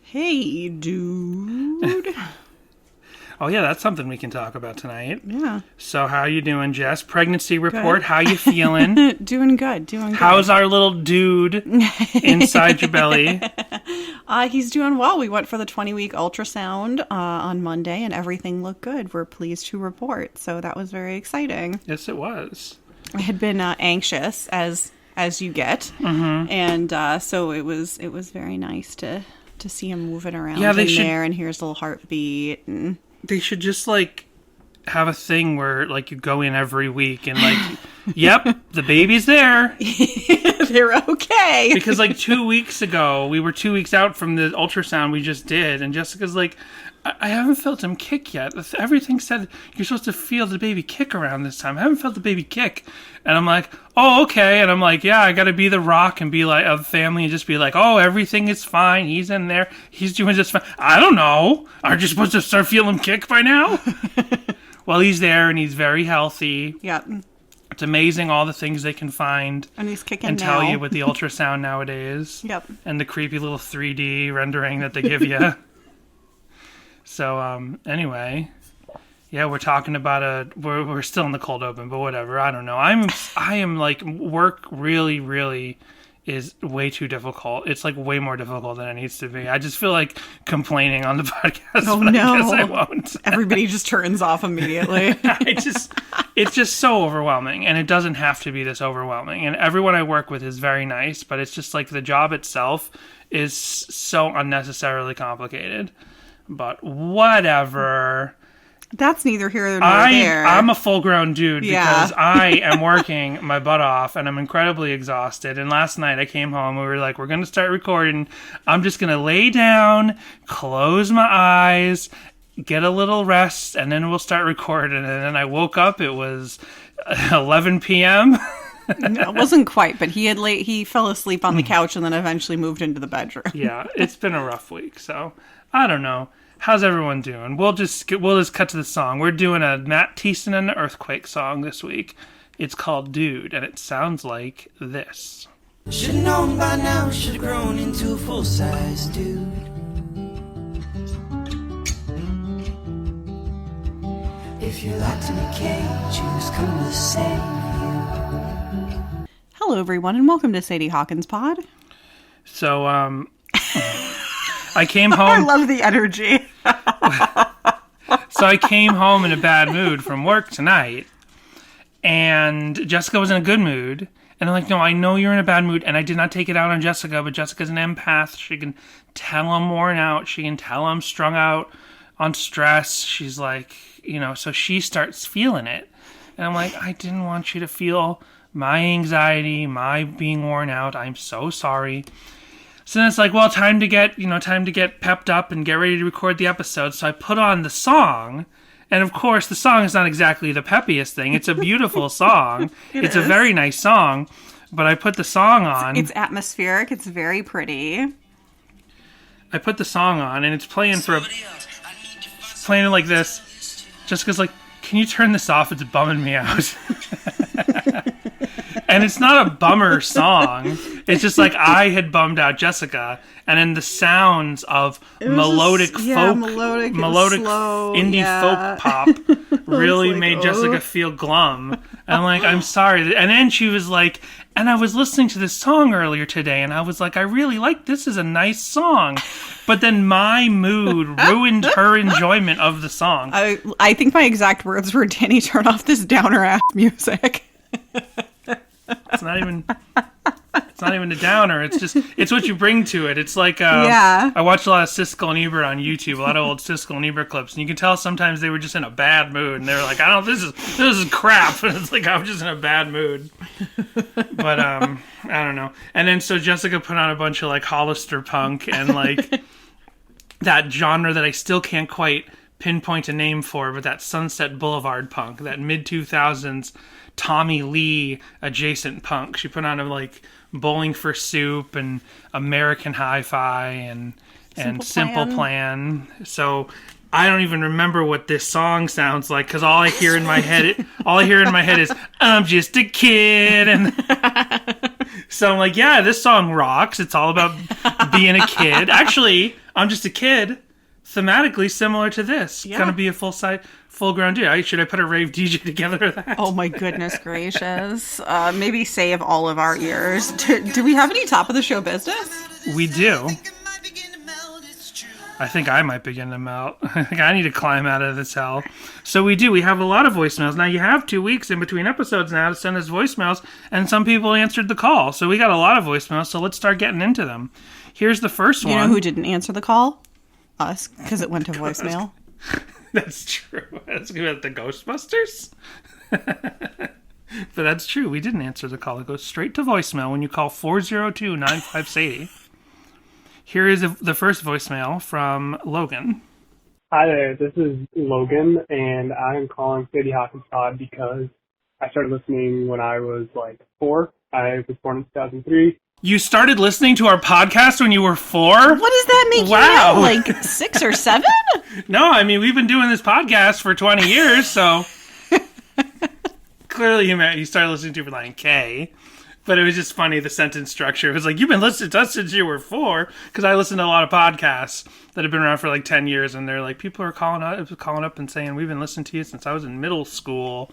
Hey, dude. Oh, yeah, that's something we can talk about tonight. Yeah. So how you doing, Jess? Pregnancy report, how you feeling? Doing good. How's our little dude inside your belly? He's doing well. We went for the 20-week ultrasound on Monday, and everything looked good. We're pleased to report. So that was very exciting. Yes, it was. I had been anxious, as you get. Mm-hmm. And so it was very nice to see him moving around there, and here's a little heartbeat. And they should just, have a thing where, you go in every week and, yep, the baby's there. They're okay. Because, 2 weeks ago, we were 2 weeks out from the ultrasound we just did, and Jessica's like, I haven't felt him kick yet. Everything said you're supposed to feel the baby kick around this time. I haven't felt the baby kick. And I'm like, oh, okay. And I'm like, yeah, I got to be the rock and be of family and just be like, oh, everything is fine. He's in there. He's doing just fine. I don't know. Aren't you supposed to start feeling him kick by now? Well, he's there and he's very healthy. Yep. It's amazing all the things they can find and he's kicking and now. tell you with the ultrasound nowadays. Yep. And the creepy little 3D rendering that they give you. So, anyway, yeah, we're talking about we're still in the cold open, but whatever. I don't know. I am work really, really is way too difficult. It's way more difficult than it needs to be. I just feel like complaining on the podcast. Oh, but no. I guess I won't. Everybody just turns off immediately. It's just so overwhelming, and it doesn't have to be this overwhelming. And everyone I work with is very nice, but it's just the job itself is so unnecessarily complicated. But whatever. That's neither here nor there. I'm a full-grown dude because I am working my butt off and I'm incredibly exhausted. And last night I came home. We were like, we're going to start recording. I'm just going to lay down, close my eyes, get a little rest, and then we'll start recording. And then I woke up. It was 11 p.m. It wasn't quite, but he fell asleep on the couch and then eventually moved into the bedroom. Yeah, it's been a rough week, so I don't know. How's everyone doing? We'll just cut to the song. We're doing a Matt Thiessen and the Earthquake song this week. It's called Dude, and it sounds like this. Should've known by now, should've grown into a full-size dude. If you're locked in a cage, who's coming to save you? Hello, everyone, and welcome to Sadie Hawkins Pod. So, I came home. I love the energy. So I came home in a bad mood from work tonight, and Jessica was in a good mood. And I'm like, no, I know you're in a bad mood, and I did not take it out on Jessica, but Jessica's an empath. She can tell I'm worn out. She can tell I'm strung out on stress. She's like, so she starts feeling it. And I'm like, I didn't want you to feel my anxiety, my being worn out. I'm so sorry. So then it's well, time to get pepped up and get ready to record the episode. So I put on the song, and of course the song is not exactly the peppiest thing. It's a beautiful song. It's a very nice song, but I put the song on. It's atmospheric. It's very pretty. I put the song on, and it's playing playing like this. Jessica's like, can you turn this off? It's bumming me out. And it's not a bummer song. It's just I had bummed out Jessica, and then the sounds of melodic folk, melodic slow, indie folk pop really made Jessica feel glum. And I'm I'm sorry. And then she was like, and I was listening to this song earlier today, and I was like, I really like this. Is a nice song. But then my mood ruined her enjoyment of the song. I think my exact words were, Danny, turn off this downer ass music. It's not even a downer. It's what you bring to it. It's I watch a lot of Siskel and Ebert on YouTube, a lot of old Siskel and Ebert clips, and you can tell sometimes they were just in a bad mood, and they were like, this is crap. And it's I'm just in a bad mood. But I don't know. And then so Jessica put on a bunch of Hollister punk and that genre that I still can't quite pinpoint a name for, but that Sunset Boulevard punk, that mid-2000s Tommy Lee adjacent punk. She put on Bowling for Soup and American Hi-Fi and Simple Plan. So I don't even remember what this song sounds like because all I hear in my head is I'm just a kid, and so I'm like, yeah, this song rocks. It's all about being a kid. Actually, I'm just a kid. Thematically similar to this. Yeah. Gonna be a full ground dude. Should I put a rave DJ together of that? Oh my goodness gracious. Maybe save all of our ears. Do we have any top of the show business? We do. I think I might begin to melt. I think I need to climb out of this hell. So we do. We have a lot of voicemails. Now you have 2 weeks in between episodes now to send us voicemails, and some people answered the call. So we got a lot of voicemails, so let's start getting into them. Here's the first one. You know who didn't answer the call? Us, because it went to voicemail. That's true. That's about the Ghostbusters. But that's true. We didn't answer the call. It goes straight to voicemail when you call 402-95-SADIE. Here is the first voicemail from Logan. Hi there, this is Logan, and I'm calling Sadie Hawkins Pod because I started listening when I was 4. I was born in 2003. You started listening to our podcast when you were 4? What does that make you now? 6 or 7? No, I mean, we've been doing this podcast for 20 years, so clearly you started listening to Reliant K. But it was just funny, the sentence structure. It was like, you've been listening to us since you were 4, because I listened to a lot of podcasts that have been around for 10 years, and they're like, people are calling up and saying, we've been listening to you since I was in middle school.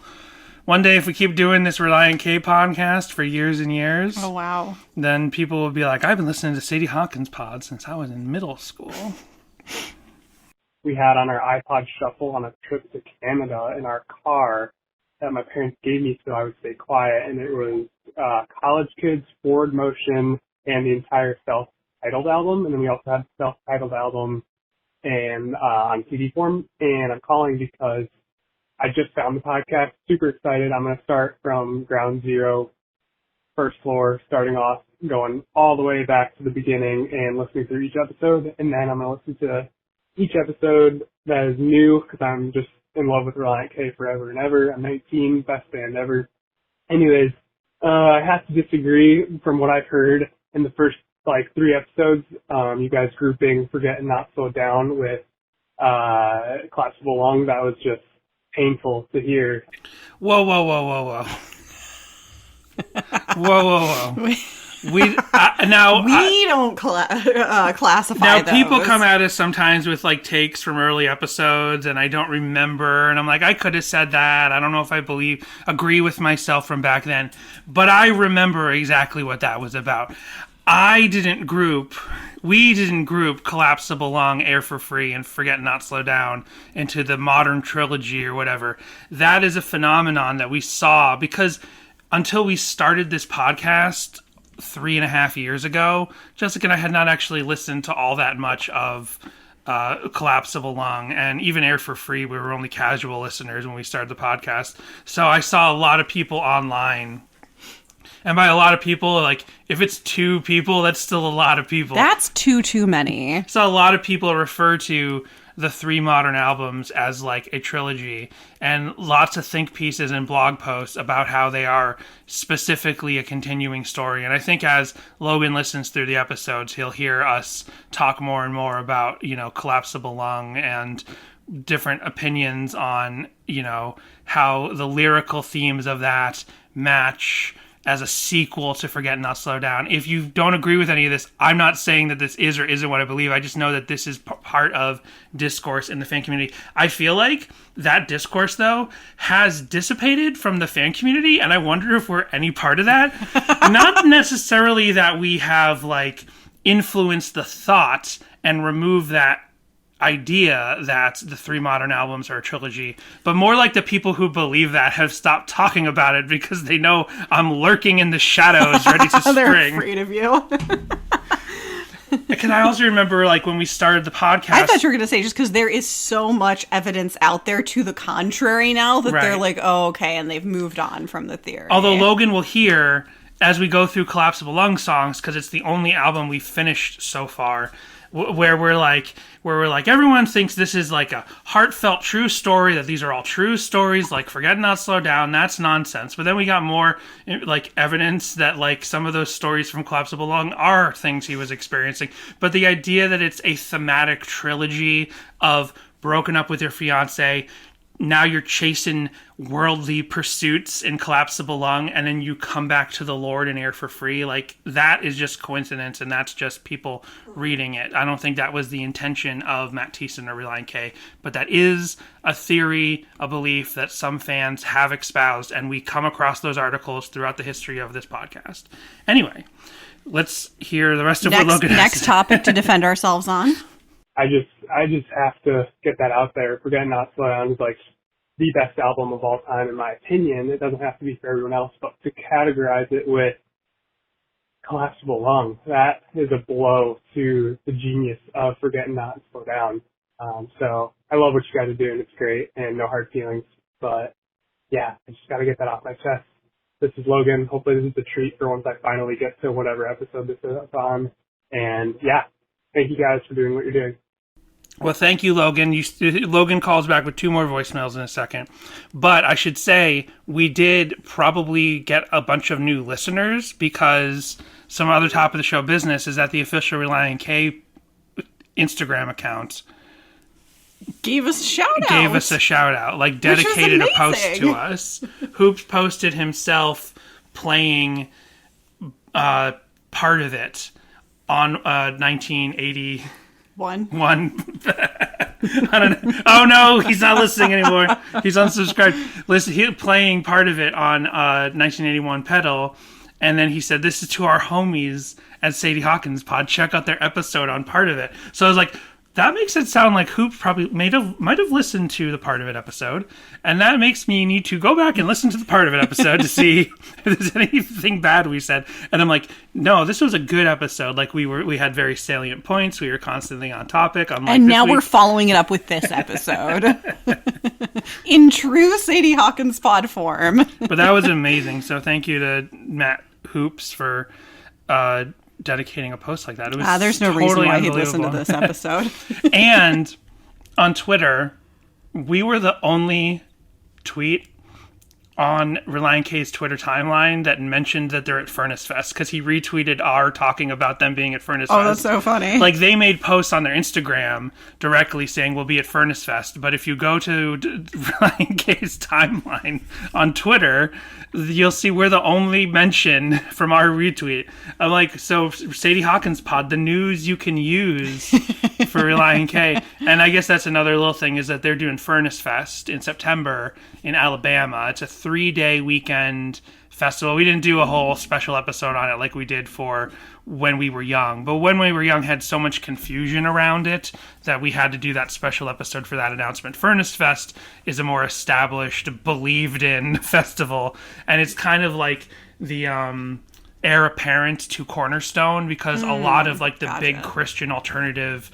One day, if we keep doing this Reliant K podcast for years and years, oh wow, then people will be like, I've been listening to Sadie Hawkins Pod since I was in middle school. We had on our iPod Shuffle on a trip to Canada in our car that my parents gave me so I would stay quiet, and it was College Kids, Forward Motion, and the entire self-titled album, and then we also had the self-titled album and on CD form, and I'm calling because I just found the podcast, super excited. I'm going to start from ground zero, first floor, starting off, going all the way back to the beginning and listening through each episode, and then I'm going to listen to each episode that is new because I'm just in love with Reliant K forever and ever. I'm 19, best band ever. Anyways, I have to disagree from what I've heard in the first 3 episodes. You guys grouping Forget and Not Slow Down with Collapsible Lung, that was just painful to hear. Whoa. Whoa. We don't classify now those. People come at us sometimes with takes from early episodes, and I don't remember, and I'm like, I could have said that. I don't know if I agree with myself from back then, but I remember exactly what that was about. We didn't group Collapsible Lung, Air for Free, and Forget Not Slow Down into the modern trilogy or whatever. That is a phenomenon that we saw because until we started this podcast 3.5 years ago, Jessica and I had not actually listened to all that much of Collapsible Lung, and even Air for Free, we were only casual listeners when we started the podcast. So I saw a lot of people online. And by a lot of people, if it's 2 people, that's still a lot of people. That's too many. So a lot of people refer to the 3 modern albums as a trilogy, and lots of think pieces and blog posts about how they are specifically a continuing story. And I think as Logan listens through the episodes, he'll hear us talk more and more about, Collapsible Lung and different opinions on, how the lyrical themes of that match as a sequel to Forget Not Slow Down. If you don't agree with any of this, I'm not saying that this is or isn't what I believe. I just know that this is part of discourse in the fan community. I feel like that discourse, though, has dissipated from the fan community, and I wonder if we're any part of that. Not necessarily that we have, influenced the thought and removed that idea that the 3 modern albums are a trilogy, but more like the people who believe that have stopped talking about it because they know I'm lurking in the shadows ready to spring. They're afraid of you. Because I also remember when we started the podcast, I thought you were going to say just because there is so much evidence out there to the contrary now that they're like, oh, okay, and they've moved on from the theory. Although Logan will hear as we go through Collapsible Lung songs, because it's the only album we've finished so far, where we're like, everyone thinks this is a heartfelt true story, that these are all true stories, Forget Not Slow Down, that's nonsense. But then we got more evidence that some of those stories from Collapsible Lung are things he was experiencing. But the idea that it's a thematic trilogy of broken up with your fiance, now you're chasing worldly pursuits in Collapsible Lung, and then you come back to the Lord and Air for Free. Like, that is just coincidence, and that's just people reading it. I don't think that was the intention of Matt Thiessen or Relient K, but that is a theory, a belief that some fans have espoused, and we come across those articles throughout the history of this podcast. Anyway, let's hear the rest of what Logan has. Next topic to defend ourselves on. I just have to get that out there. Forget Not Slow Down is like the best album of all time, in my opinion. It doesn't have to be for everyone else, but to categorize it with Collapsible Lung, that is a blow to the genius of Forget Not Slow Down. So I love what you guys are doing. It's great, and no hard feelings. But yeah, I just got to get that off my chest. This is Logan. Hopefully this is a treat for once I finally get to whatever episode this is on. And yeah, thank you guys for doing what you're doing. Well, thank you, Logan. Logan calls back with 2 more voicemails in a second. But I should say, we did probably get a bunch of new listeners, because some other top of the show business is that the official Relient K Instagram account gave us a shout out. Like, dedicated a post to us. Hoops posted himself playing part of it on 1980... One. I don't know. Oh no, he's not listening anymore. He's unsubscribed. He playing part of it on 1981 pedal, and then he said, "This is to our homies at Sadie Hawkins Pod. Check out their episode on part of it." So I was like, that makes it sound like Hoop probably might have listened to the part of it episode, and that makes me need to go back and listen to the part of it episode to see if there's anything bad we said. And I'm like, no, this was a good episode. Like, we had very salient points. We were constantly on topic. And now we're following it up with this episode in true Sadie Hawkins Pod form. But that was amazing. So thank you to Matt Hoops for dedicating a post like that. It was there's no reason why he'd listen to this episode. And on Twitter, we were the only tweet on Relient K's Twitter timeline that mentioned that they're at Furnace Fest, because he retweeted our talking about them being at Furnace Fest. Oh, that's so funny. Like, they made posts on their Instagram directly saying we'll be at Furnace Fest, but if you go to Relient K's timeline on Twitter, you'll see we're the only mention from our retweet. I'm like, so Sadie Hawkins Pod, the news you can use for Relient K. And I guess that's another little thing, is that they're doing Furnace Fest in September in Alabama. It's a 3-day weekend festival. We didn't do a whole special episode on it like we did for When We Were Young, but When We Were Young had so much confusion around it that we had to do that special episode for that announcement. Furnace Fest is a more established, believed in festival, and it's kind of like the heir apparent to Cornerstone, because a lot of like the big Christian alternative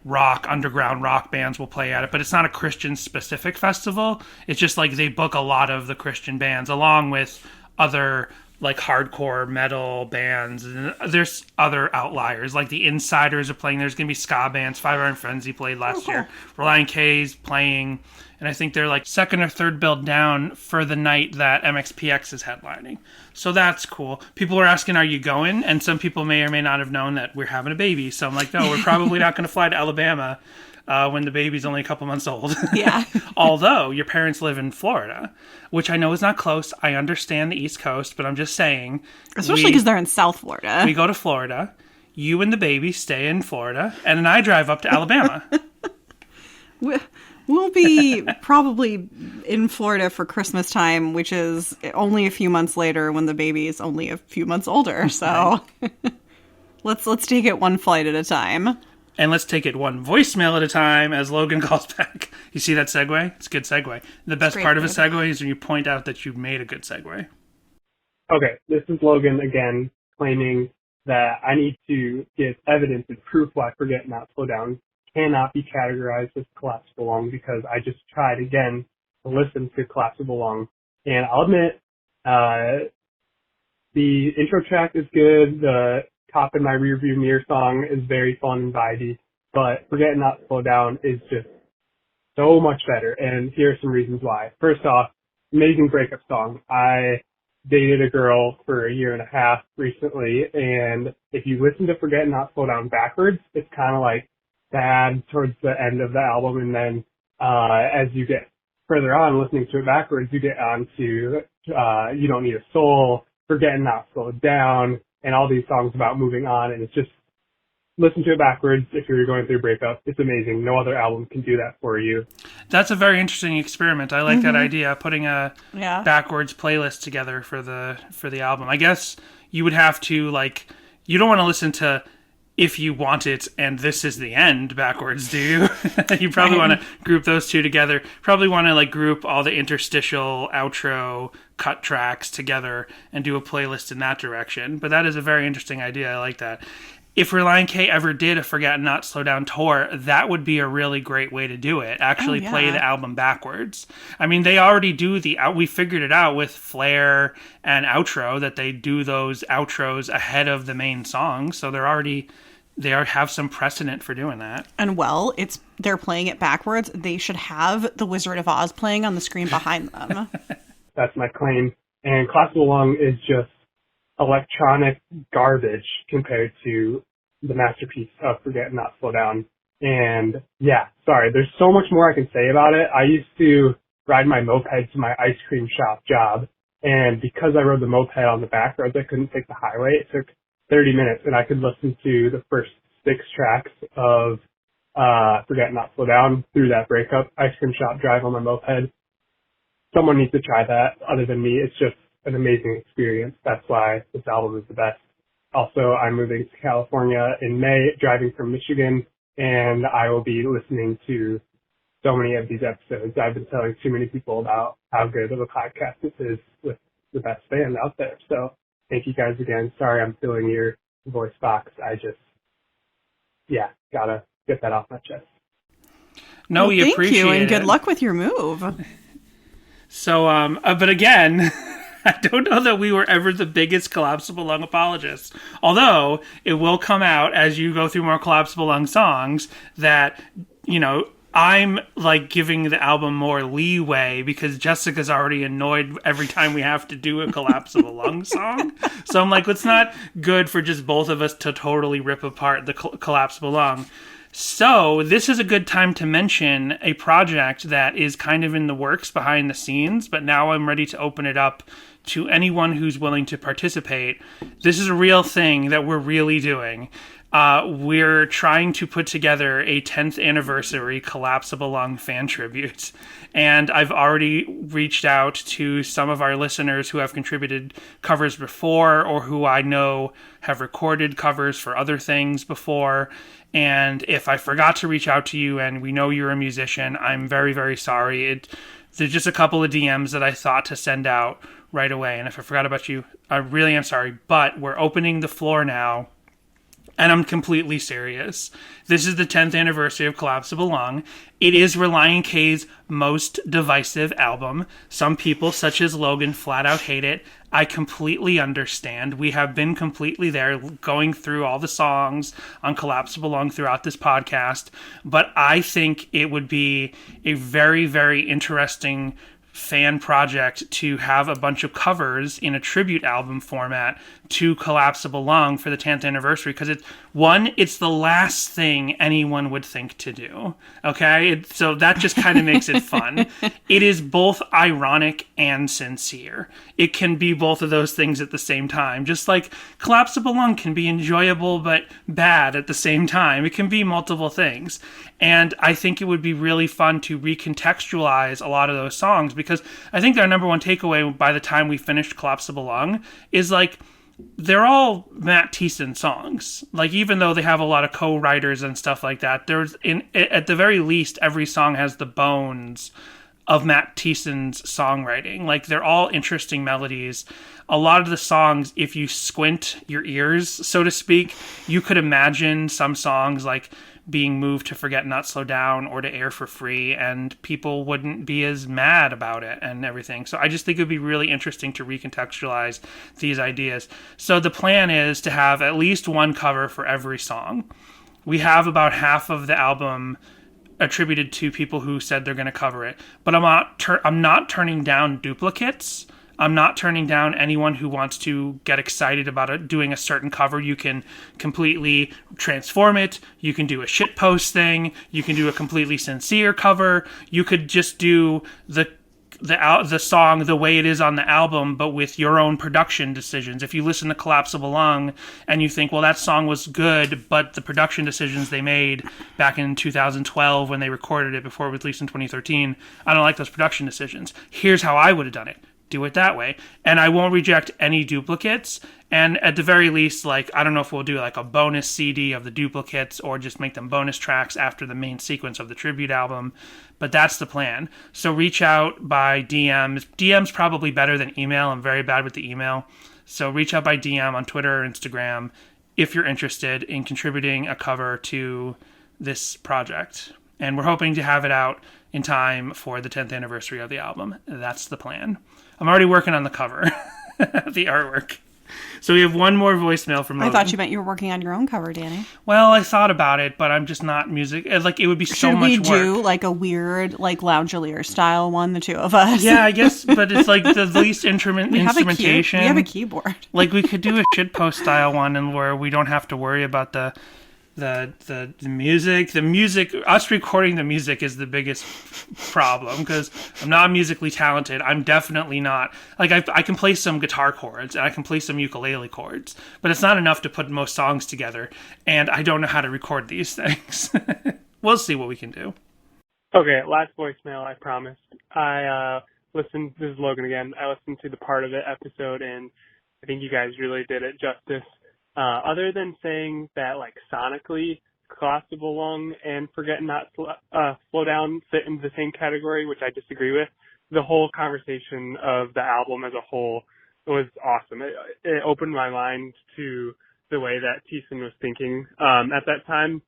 rock, underground rock bands will play at it, but it's not a Christian specific festival. It's just like they book a lot of the Christian bands along with other like hardcore metal bands, and there's other outliers like the Insiders are playing. There's gonna be ska bands. Five Iron Frenzy played last year. Relient K's playing, and I think they're like second or third build down for the night that MXPX is headlining. So that's cool. People are asking, are you going? And some people may or may not have known that we're having a baby. So I'm like, no, we're probably not going to fly to Alabama when the baby's only a couple months old. Yeah. Although your parents live in Florida, which I know is not close. I understand the East Coast, but I'm just saying. Especially because they're in South Florida. We go to Florida. You and the baby stay in Florida. And then I drive up to Alabama. We'll be probably in Florida for Christmas time, which is only a few months later when the baby is only a few months older. So let's take it one flight at a time. And let's take it one voicemail at a time as Logan calls back. You see that segue? It's a good segue. The best part of a segue is when you point out that you made a good segue. Okay, this is Logan again claiming that I need to give evidence and proof why Forget Not Slow Down cannot be categorized as Collapsible Lung, because I just tried again to listen to Collapsible Lung. And I'll admit, the intro track is good, the Cop in My Rearview Mirror song is very fun and vibey, but Forget Not Slow Down is just so much better, and here are some reasons why. First off, amazing breakup song. I dated a girl for a year and a half recently, and if you listen to Forget Not Slow Down backwards, it's kind of like sad towards the end of the album, and then as you get further on, listening to it backwards, you get on to You Don't Need a Soul, Forgetting Not Slowed Down, and all these songs about moving on. And it's just, listen to it backwards if you're going through a breakup. It's amazing. No other album can do that for you. That's a very interesting experiment. I like that idea, putting a backwards playlist together for the album. I guess you would have to, like, you don't want to listen to If You Want It and This Is the End backwards, do you? You probably want to group those two together. Probably want to like group all the interstitial, outro, cut tracks together and do a playlist in that direction. But that is a very interesting idea. I like that. If Relient K ever did a Forget Not Slow Down tour, that would be a really great way to do it. Actually play the album backwards. I mean, they already do we figured it out with Flare and Outro that they do those outros ahead of the main song. So they have some precedent for doing that. And they're playing it backwards. They should have The Wizard of Oz playing on the screen behind them. That's my claim. And Classical Lung is just electronic garbage compared to the masterpiece of Forget Not Slow Down. And yeah, sorry, there's so much more I can say about it. I used to ride my moped to my ice cream shop job, and because I rode the moped on the back roads, I couldn't take the highway. It took 30 minutes, and I could listen to the first 6 tracks of Forget Not Slow Down through that breakup ice cream shop drive on my moped. Someone needs to try that other than me. It's just an amazing experience. That's why this album is the best. Also, I'm moving to California in May, driving from Michigan, and I will be listening to so many of these episodes. I've been telling too many people about how good of a podcast this is with the best band out there. So thank you guys again. Sorry I'm filling your voice box. I just, gotta get that off my chest. No, we appreciate it. Thank you, and good luck with your move. So, but again, I don't know that we were ever the biggest Collapsible Lung apologists. Although, it will come out as you go through more Collapsible Lung songs that, I'm like giving the album more leeway because Jessica's already annoyed every time we have to do a Collapsible Lung song. So I'm like, it's not good for just both of us to totally rip apart the Collapsible Lung. So this is a good time to mention a project that is kind of in the works behind the scenes, but now I'm ready to open it up to anyone who's willing to participate. This is a real thing that we're really doing. We're trying to put together a 10th anniversary Collapsible Lung fan tribute. And I've already reached out to some of our listeners who have contributed covers before or who I know have recorded covers for other things before. And if I forgot to reach out to you and we know you're a musician, I'm very, very sorry. There's just a couple of DMs that I thought to send out right away. And if I forgot about you, I really am sorry. But we're opening the floor now. And I'm completely serious. This is the 10th anniversary of Collapsible Lung. It is Relient K's most divisive album. Some people, such as Logan, flat out hate it. I completely understand. We have been completely there, going through all the songs on Collapsible Lung throughout this podcast. But I think it would be a very, very interesting fan project to have a bunch of covers in a tribute album format to Collapsible Lung for the 10th anniversary, because it's the last thing anyone would think to do. Okay? So that just kind of makes it fun. It is both ironic and sincere. It can be both of those things at the same time. Just like Collapsible Lung can be enjoyable but bad at the same time. It can be multiple things. And I think it would be really fun to recontextualize a lot of those songs, because I think our number one takeaway by the time we finished Collapsible Lung is like, they're all Matt Thiessen songs. Like, even though they have a lot of co-writers and stuff like that, at the very least, every song has the bones of Matt Thiessen's songwriting. Like, they're all interesting melodies. A lot of the songs, if you squint your ears, so to speak, you could imagine some songs like being moved to Forget Not Slow Down or to Air for Free, and people wouldn't be as mad about it and everything. So I just think it would be really interesting to recontextualize these ideas. So the plan is to have at least one cover for every song. We have about half of the album attributed to people who said they're going to cover it, but I'm not turning down duplicates. I'm not turning down anyone who wants to get excited about it, doing a certain cover. You can completely transform it. You can do a shitpost thing. You can do a completely sincere cover. You could just do the song the way it is on the album, but with your own production decisions. If you listen to Collapsible Lung and you think, well, that song was good, but the production decisions they made back in 2012 when they recorded it before it was released in 2013, I don't like those production decisions. Here's how I would have done it. Do it that way. And I won't reject any duplicates. And at the very least, like, I don't know if we'll do like a bonus CD of the duplicates or just make them bonus tracks after the main sequence of the tribute album. But that's the plan. So reach out by DMs. DM's probably better than email. I'm very bad with the email. So reach out by DM on Twitter or Instagram if you're interested in contributing a cover to this project. And we're hoping to have it out in time for the 10th anniversary of the album. That's the plan. I'm already working on the cover, the artwork. So we have one more voicemail from Logan. I thought you meant you were working on your own cover, Danny. Well, I thought about it, but I'm just not music. Like, it would be so much work. Should we do like a weird, like Loungelier style one, the two of us? Yeah, I guess, but it's like the least instrumentation. We have a keyboard. Like, we could do a shitpost style one, and where we don't have to worry about the music. The music, us recording the music is the biggest problem, because I'm not musically talented. I'm definitely not, like, I can play some guitar chords and I can play some ukulele chords, but it's not enough to put most songs together, and I don't know how to record these things. We'll see what we can do. Okay, last voicemail, I promised. I listened, this is Logan again, I listened to the part of it episode, and I think you guys really did it justice. Other than saying that, like, sonically, Collapsible Lung and Forget Not Slow Down fit into the same category, which I disagree with, the whole conversation of the album as a whole was awesome. It opened my mind to the way that Thiessen was thinking at that time,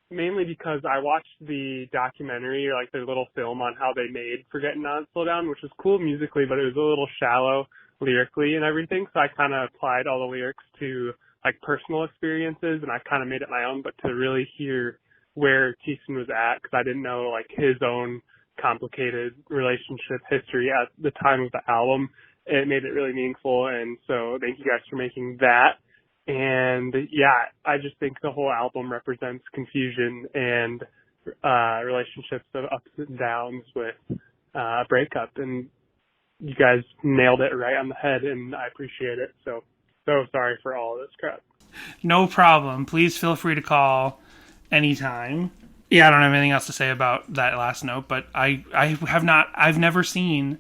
mainly because I watched the documentary, or like the little film on how they made Forget Not Slow Down, which was cool musically, but it was a little shallow lyrically and everything, so I kind of applied all the lyrics to like personal experiences, and I kind of made it my own. But to really hear where Thiessen was at, because I didn't know like his own complicated relationship history at the time of the album, it made it really meaningful. And so thank you guys for making that. And yeah, I just think the whole album represents confusion and relationships of ups and downs with a breakup, and you guys nailed it right on the head, and I appreciate it. So sorry for all of this crap. No problem. Please feel free to call anytime. Yeah, I don't have anything else to say about that last note, but I've never seen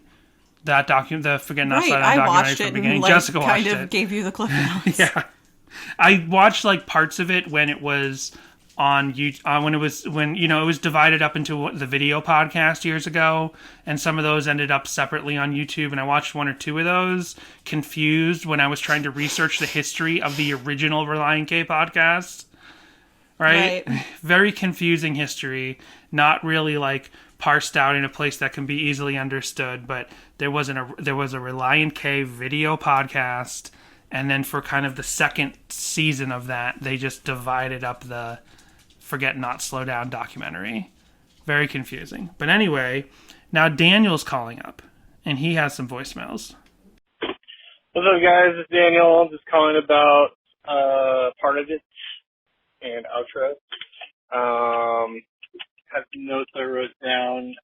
that the Forget Not Slow Down documentary from the beginning. Like, Jessica watched it. kind of gave you the clip notes. Yeah. I watched like parts of it when it was on YouTube, when it was divided up into the video podcast years ago, and some of those ended up separately on YouTube, and I watched one or two of those, confused when I was trying to research the history of the original Relient K podcast. Right? Very confusing history, not really like parsed out in a place that can be easily understood, but there was a Relient K video podcast, and then for kind of the second season of that, they just divided up the Forget Not Slow Down documentary. Very confusing. But anyway, now Daniel's calling up, and he has some voicemails. What's up, guys? It's Daniel. I'm just calling about part of it and outro. Have some notes I wrote down.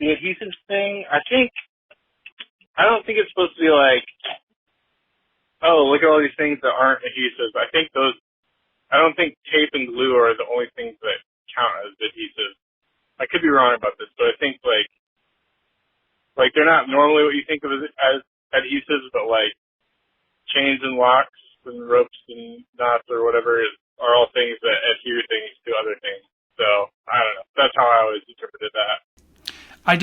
The adhesives thing, I don't think it's supposed to be like, oh, look at all these things that aren't adhesives. I don't think tape and glue are the only things that count as adhesives. I could be wrong about this, but I think like they're not normally what you think of as adhesives, but like chains and locks and ropes and knots or whatever are all things that adhere things to other things. So I don't know. That's how I always interpreted that. I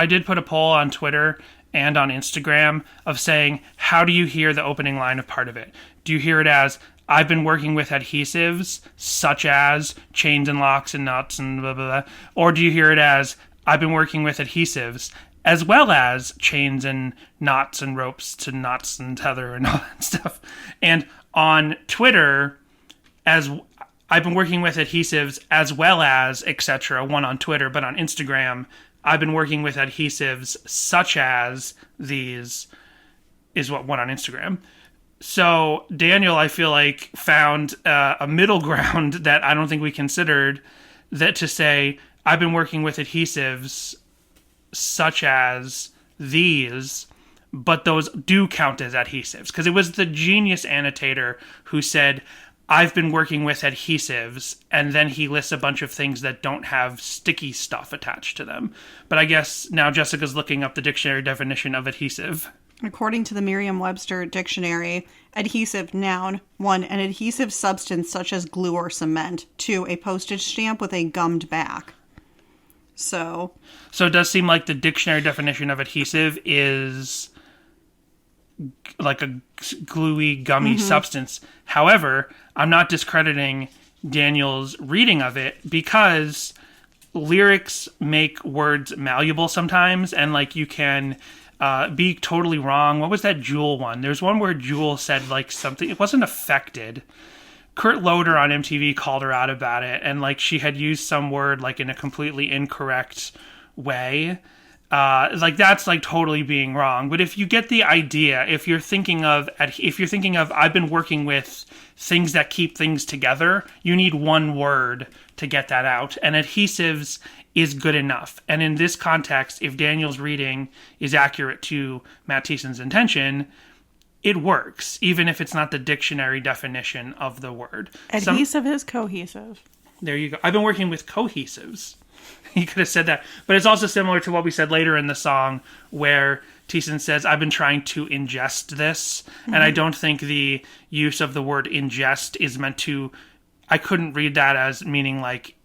did put a poll on Twitter and on Instagram of saying, how do you hear the opening line of part of it? Do you hear it as, I've been working with adhesives such as chains and locks and nuts and blah, blah, blah? Or do you hear it as, I've been working with adhesives as well as chains and knots and ropes to knots and tether and all that stuff? And on Twitter, as I've been working with adhesives as well as etc. One on Twitter, but on Instagram, I've been working with adhesives such as these is what went on Instagram. So Daniel, I feel like, found a middle ground that I don't think we considered, that to say, I've been working with adhesives such as these, but those do count as adhesives. Because it was the genius annotator who said, I've been working with adhesives, and then he lists a bunch of things that don't have sticky stuff attached to them. But I guess now Jessica's looking up the dictionary definition of adhesive. According to the Merriam-Webster dictionary, adhesive, noun, 1, an adhesive substance such as glue or cement. 2, a postage stamp with a gummed back. So it does seem like the dictionary definition of adhesive is like a gluey, gummy substance. However, I'm not discrediting Daniel's reading of it, because lyrics make words malleable sometimes, and like you can be totally wrong. What was that Jewel one? There's one where Jewel said like something, it wasn't affected. Kurt Loder on MTV called her out about it, and like she had used some word like in a completely incorrect way. Like that's like totally being wrong. But if you get the idea, if you're thinking of I've been working with things that keep things together, you need one word to get that out, and adhesives is good enough. And in this context, if Daniel's reading is accurate to Matt Thiessen's intention, it works, even if it's not the dictionary definition of the word. adhesive is cohesive. There you go. I've been working with cohesives. He could have said that. But it's also similar to what we said later in the song, where Thiessen says, I've been trying to ingest this. Mm-hmm. And I don't think the use of the word ingest is meant to... I couldn't read that as meaning like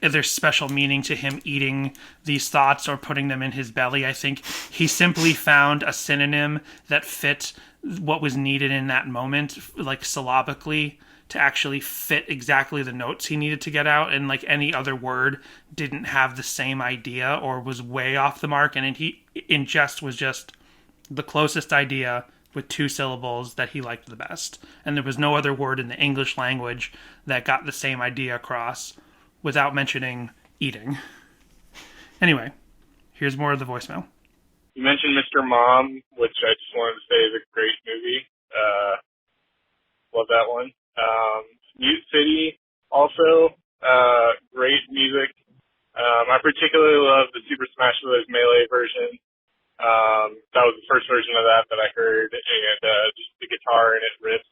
there's special meaning to him eating these thoughts or putting them in his belly. I think he simply found a synonym that fit what was needed in that moment, like syllabically, to actually fit exactly the notes he needed to get out, and like any other word didn't have the same idea or was way off the mark, and ingest was just the closest idea with 2 syllables that he liked the best, and there was no other word in the English language that got the same idea across without mentioning eating. Anyway, here's more of the voicemail. You mentioned Mr. Mom, which I just wanted to say is a great movie. Love that one. Mute City, also, great music. I particularly love the Super Smash Bros. Melee version. That was the first version of that I heard, and just the guitar in it riffs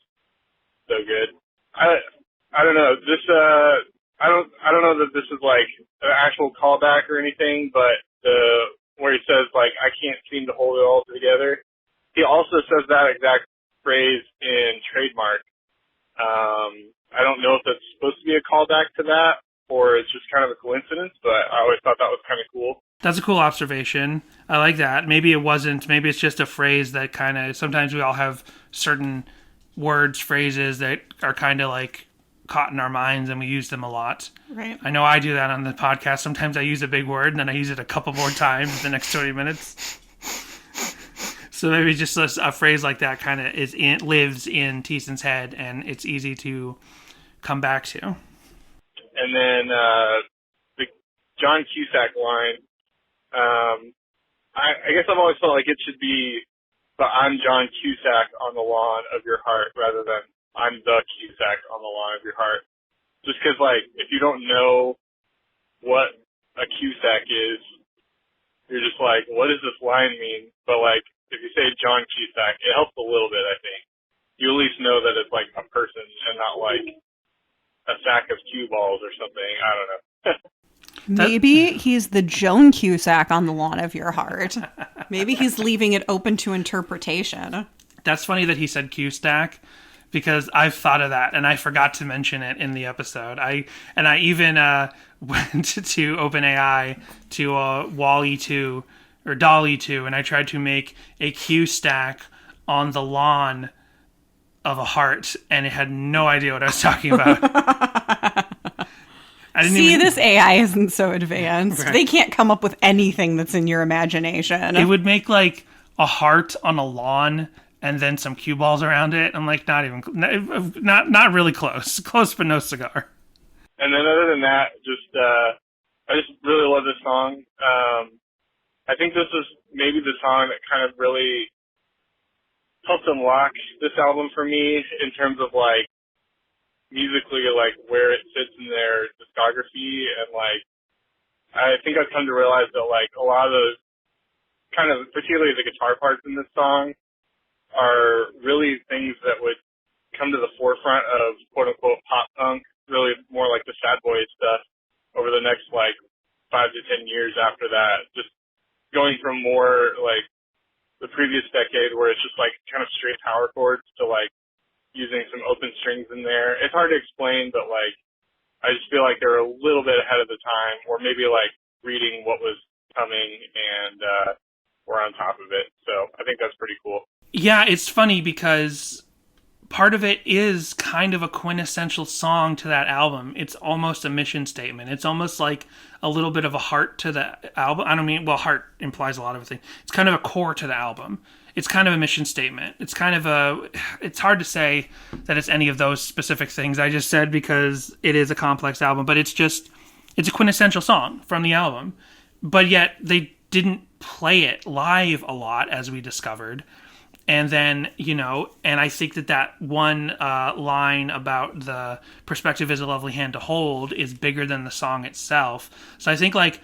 so good. I don't know. This I don't know that this is like an actual callback or anything, but where he says like I can't seem to hold it all together. He also says that exact phrase in Trademark. I don't know if that's supposed to be a callback to that or it's just kind of a coincidence, but I always thought that was kind of cool. That's a cool observation. I like that. Maybe it wasn't. Maybe it's just a phrase that kind of, sometimes we all have certain words, phrases that are kind of like caught in our minds and we use them a lot. Right. I know I do that on the podcast. Sometimes I use a big word and then I use it a couple more times in the next 20 minutes. So maybe just a phrase like that kind of lives in Thiessen's head and it's easy to come back to. And then the John Cusack line, I guess I've always felt like it should be, but I'm John Cusack on the lawn of your heart rather than I'm the Cusack on the lawn of your heart. Just because, like, if you don't know what a Cusack is, you're just like, what does this line mean? But, like, if you say John Cusack, it helps a little bit, I think. You at least know that it's, like, a person and not, like, a sack of cue balls or something. I don't know. Maybe he's the Joan Cusack on the lawn of your heart. Maybe he's leaving it open to interpretation. That's funny that he said Cusack, because I've thought of that and I forgot to mention it in the episode. I even went to OpenAI to WALL-E 2 or DALL-E 2, and I tried to make a Q-stack on the lawn of a heart, and it had no idea what I was talking about. This AI isn't so advanced. Right. They can't come up with anything that's in your imagination. It would make like a heart on a lawn and then some cue balls around it. I'm like, not really close. Close, but no cigar. And then other than that, I just really love this song. I think this is maybe the song that kind of really helped unlock this album for me in terms of like musically, like where it sits in their discography, and like I think I've come to realize that like a lot of the kind of, particularly the guitar parts in this song, are really things that would come to the forefront of quote unquote pop punk, really more like the sad boy stuff over the next like 5 to 10 years after that. Just going from more like the previous decade where it's just like kind of straight power chords to like using some open strings in there. It's hard to explain, but like I just feel like they're a little bit ahead of the time, or maybe like reading what was coming and we're on top of it. So I think that's pretty cool. Yeah, it's funny because part of it is kind of a quintessential song to that album. It's almost a mission statement. It's almost like a little bit of a heart to the album. I don't mean, well, heart implies a lot of things. It's kind of a core to the album. It's kind of a mission statement. It's kind of it's hard to say that it's any of those specific things I just said because it is a complex album, but it's a quintessential song from the album. But yet they didn't play it live a lot, as we discovered. And then, and I think that one line about the perspective is a lovely hand to hold is bigger than the song itself. So I think, like,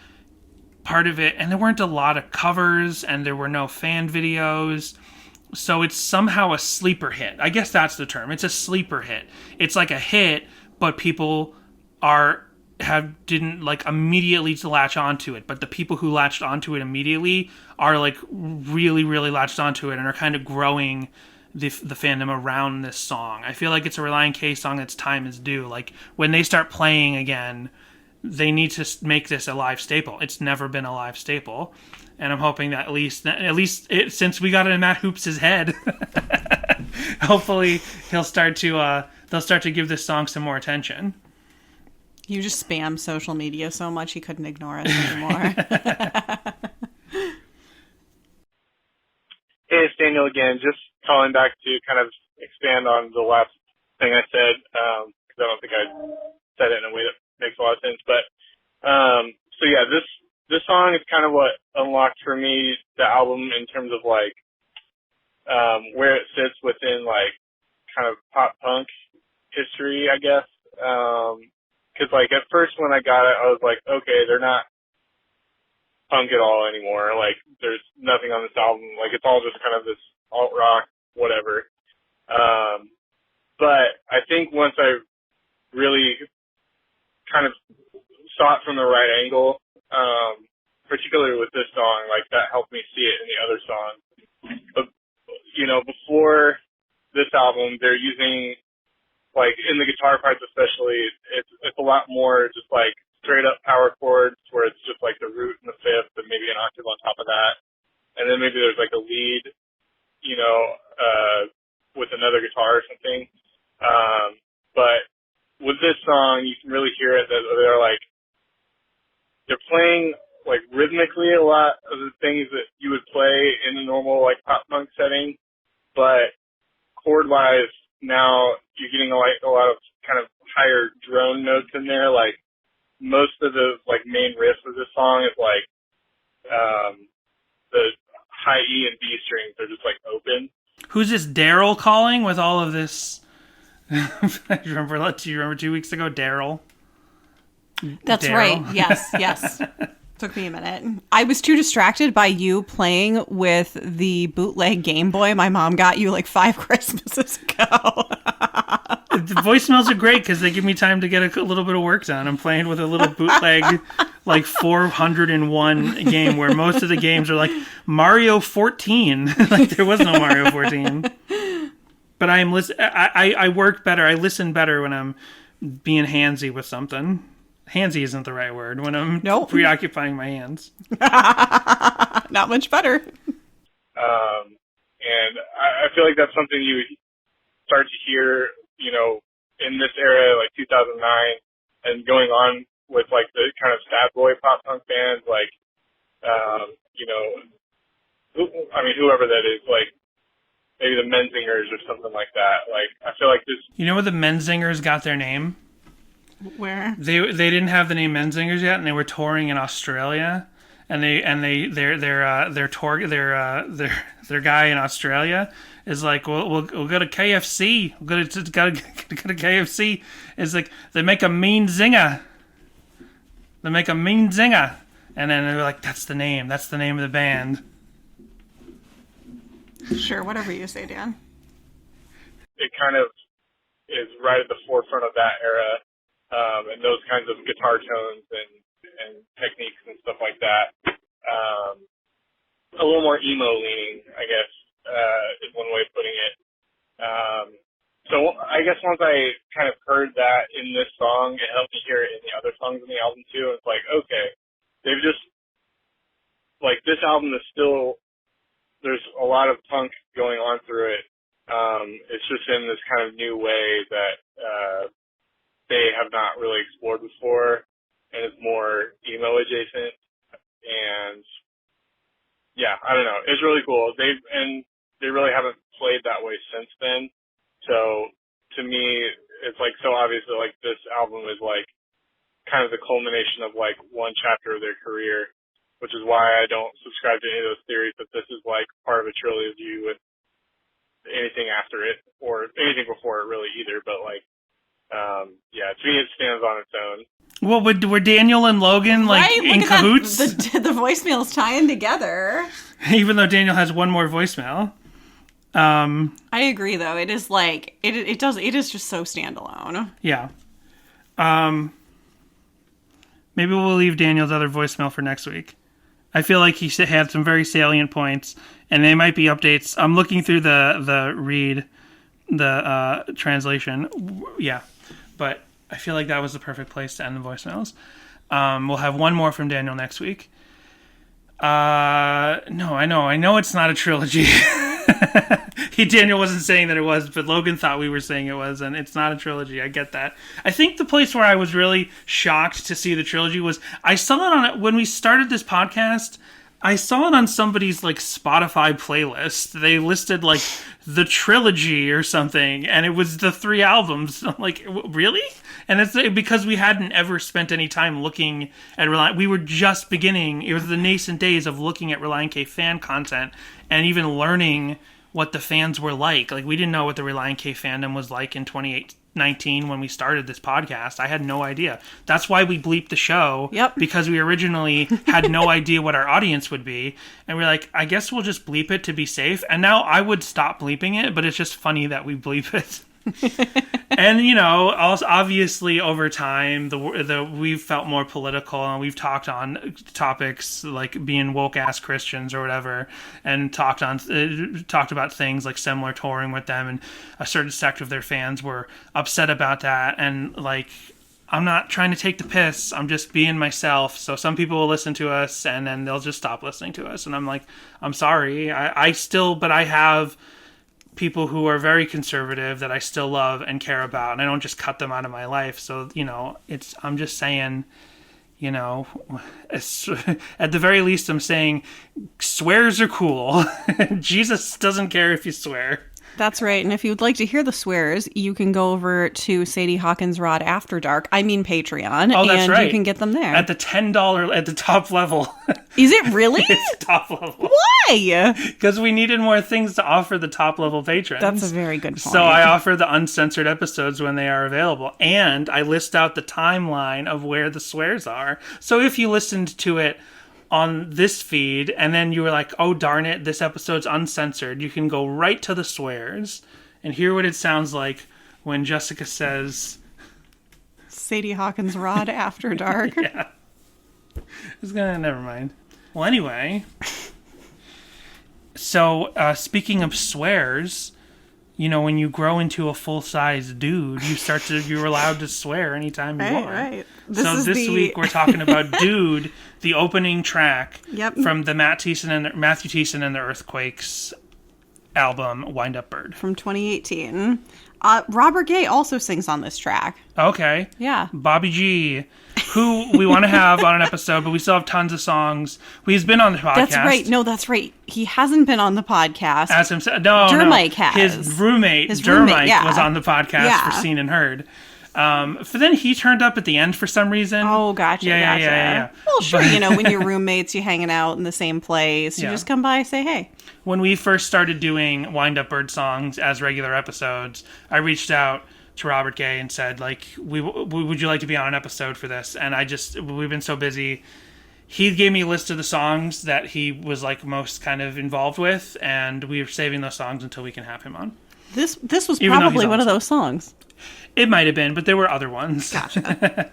part of it, and there weren't a lot of covers, and there were no fan videos, so it's somehow a sleeper hit. I guess that's the term. It's a sleeper hit. It's like a hit, but people didn't like immediately to latch onto it, but the people who latched onto it immediately are like really, really latched onto it and are kind of growing the fandom around this song. I feel like it's a Relient K song that's time is due. Like when they start playing again, they need to make this a live staple. It's never been a live staple, and I'm hoping that at least since we got it in Matt Hoops' head, hopefully they'll start to give this song some more attention. You just spam social media so much he couldn't ignore us anymore. Hey, it's Daniel again. Just calling back to kind of expand on the last thing I said, because I don't think I said it in a way that makes a lot of sense. But so yeah, this song is kind of what unlocked for me the album in terms of like where it sits within like kind of pop punk history, I guess. Because, like, at first when I got it, I was like, okay, they're not punk at all anymore. Like, there's nothing on this album. Like, it's all just kind of this alt-rock, whatever. But I think once I really kind of saw it from the right angle, particularly with this song, like, that helped me see it in the other songs. But, before this album, they're using... like in the guitar parts especially, it's a lot more just like straight up power chords where it's just like the root and the fifth and maybe an octave on top of that. And then maybe there's like a lead, with another guitar or something. But with this song, you can really hear it that they're playing like rhythmically a lot of the things that you would play in a normal like pop punk setting, but chord wise, now you're getting a lot of kind of higher drone notes in there. Like most of the like main riff of this song is like the high E and B strings are just like open. Who's this Daryl calling with all of this? Do you remember 2 weeks ago, Daryl? That's Daryl? Right. Yes. Took me a minute. I was too distracted by you playing with the bootleg Game Boy my mom got you like 5 Christmases ago. The voicemails are great because they give me time to get a little bit of work done. I'm playing with a little bootleg, like 401 game where most of the games are like Mario 14. Like there was no Mario 14. But I work better. I listen better when I'm being handsy with something. Handsy isn't the right word when I'm preoccupying my hands. Not much better. And I feel like that's something you start to hear, in this era, like 2009, and going on with like the kind of sad boy pop punk bands, like, whoever that is, like maybe the Menzingers or something like that. Like, I feel like this. You know where the Menzingers got their name? Where? They didn't have the name Menzingers yet, and they were touring in Australia, their guy in Australia is like, we'll go to KFC. We'll go to KFC. It's like they make a mean zinger. And then they're like, that's the name. That's the name of the band. Sure, whatever you say, Dan. It kind of is right at the forefront of that era, and those kinds of guitar tones and techniques and stuff like that. A little more emo leaning, I guess, is one way of putting it. So I guess once I kind of heard that in this song, it helped me hear it in the other songs in the album too. It's like, okay, they've just, like, this album is still, there's a lot of punk going on through it. It's just in this kind of new way that they have not really explored before, and it's more emo adjacent. And yeah, I don't know. It's really cool. They really haven't played that way since then. So to me, it's like so obvious that like this album is like kind of the culmination of like one chapter of their career, which is why I don't subscribe to any of those theories that this is like part of a trilogy with anything after it or anything before it really either. But like, yeah, to me it stands on its own. Well, were Daniel and Logan like in cahoots? The voicemails tying together. Even though Daniel has one more voicemail. I agree, though. It is like it is just so standalone. Yeah. Maybe we'll leave Daniel's other voicemail for next week. I feel like he had some very salient points, and they might be updates. I'm looking through the translation. Yeah, but I feel like that was the perfect place to end the voicemails. We'll have one more from Daniel next week. No, I know it's not a trilogy. Daniel wasn't saying that it was, but Logan thought we were saying it was, and it's not a trilogy. I get that. I think the place where I was really shocked to see the trilogy was I saw it when we started this podcast. I saw it on somebody's like Spotify playlist. They listed like the trilogy or something, and it was the 3 albums. I'm like, really? And it's because we hadn't ever spent any time looking at Relient. We were just beginning. It was the nascent days of looking at Relient K fan content and even learning what the fans were like. Like, we didn't know what the Relient K fandom was like in 2019 when we started this podcast. I had no idea. That's why we bleeped the show. Yep. Because we originally had no idea what our audience would be. And we're like, I guess we'll just bleep it to be safe. And now I would stop bleeping it, but it's just funny that we bleep it. And, you know, also obviously over time, we've felt more political, and we've talked on topics like being woke-ass Christians or whatever, and talked about things like similar touring with them, and a certain sect of their fans were upset about that, and, like, I'm not trying to take the piss, I'm just being myself, so some people will listen to us, and then they'll just stop listening to us, and I'm like, I'm sorry, but I have people who are very conservative that I still love and care about, and I don't just cut them out of my life. So, you know, I'm just saying, you know, at the very least, I'm saying swears are cool. Jesus doesn't care if you swear. That's right. And if you'd like to hear the swears, you can go over to Sadie Hawkins Rod After Dark. I mean Patreon. Oh, that's and right. You can get them there. At the $10, at the top level. Is it really? It's top level. Why? Because we needed more things to offer the top level patrons. That's a very good point. So I offer the uncensored episodes when they are available. And I list out the timeline of where the swears are. So if you listened to it on this feed, and then you were like, oh, darn it, this episode's uncensored, you can go right to the swears and hear what it sounds like when Jessica says... Sadie Hawkins Rod After Dark. Yeah. Never mind. Well, anyway. So, speaking of swears... You know, when you grow into a full-size dude, you're allowed to swear anytime you want. Right. This week we're talking about Dude, the opening track from the Matthew Thiessen and the Earthquakes album, Wind Up Bird. From 2018. Robert Gay also sings on this track. Okay. Yeah. Bobby G, who we want to have on an episode, but we still have tons of songs. He's been on the podcast. That's right. No, that's right. He hasn't been on the podcast. As himself. No, Dermike has. His roommate, Dermike, was on the podcast for Seen and Heard. But then he turned up at the end for some reason. Oh, gotcha. Yeah. Well, sure, when you're roommates, you're hanging out in the same place. You just come by, say hey. When we first started doing Wind Up Bird songs as regular episodes, I reached out to Robert Gay and said, like, would you like to be on an episode for this? And we've been so busy. He gave me a list of the songs that he was like most kind of involved with, and we are saving those songs until we can have him on. This was probably one of those songs. It might have been, but there were other ones. Gotcha.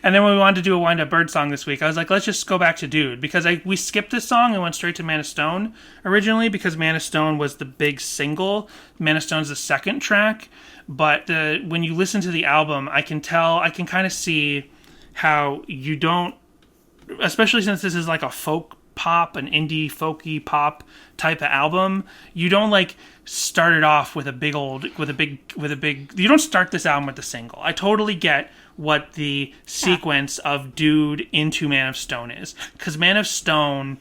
And then when we wanted to do a Wind Up Bird song this week, I was like, let's just go back to Dude. Because we skipped this song and went straight to Man of Stone originally, because Man of Stone was the big single. Man of Stone's the second track. But when you listen to the album, I can kind of see how you don't, especially since this is like a folk pop, an indie folky pop type of album, you don't like start it off with a big, you don't start this album with the single. I totally get what the sequence of Dude into Man of Stone is, because Man of Stone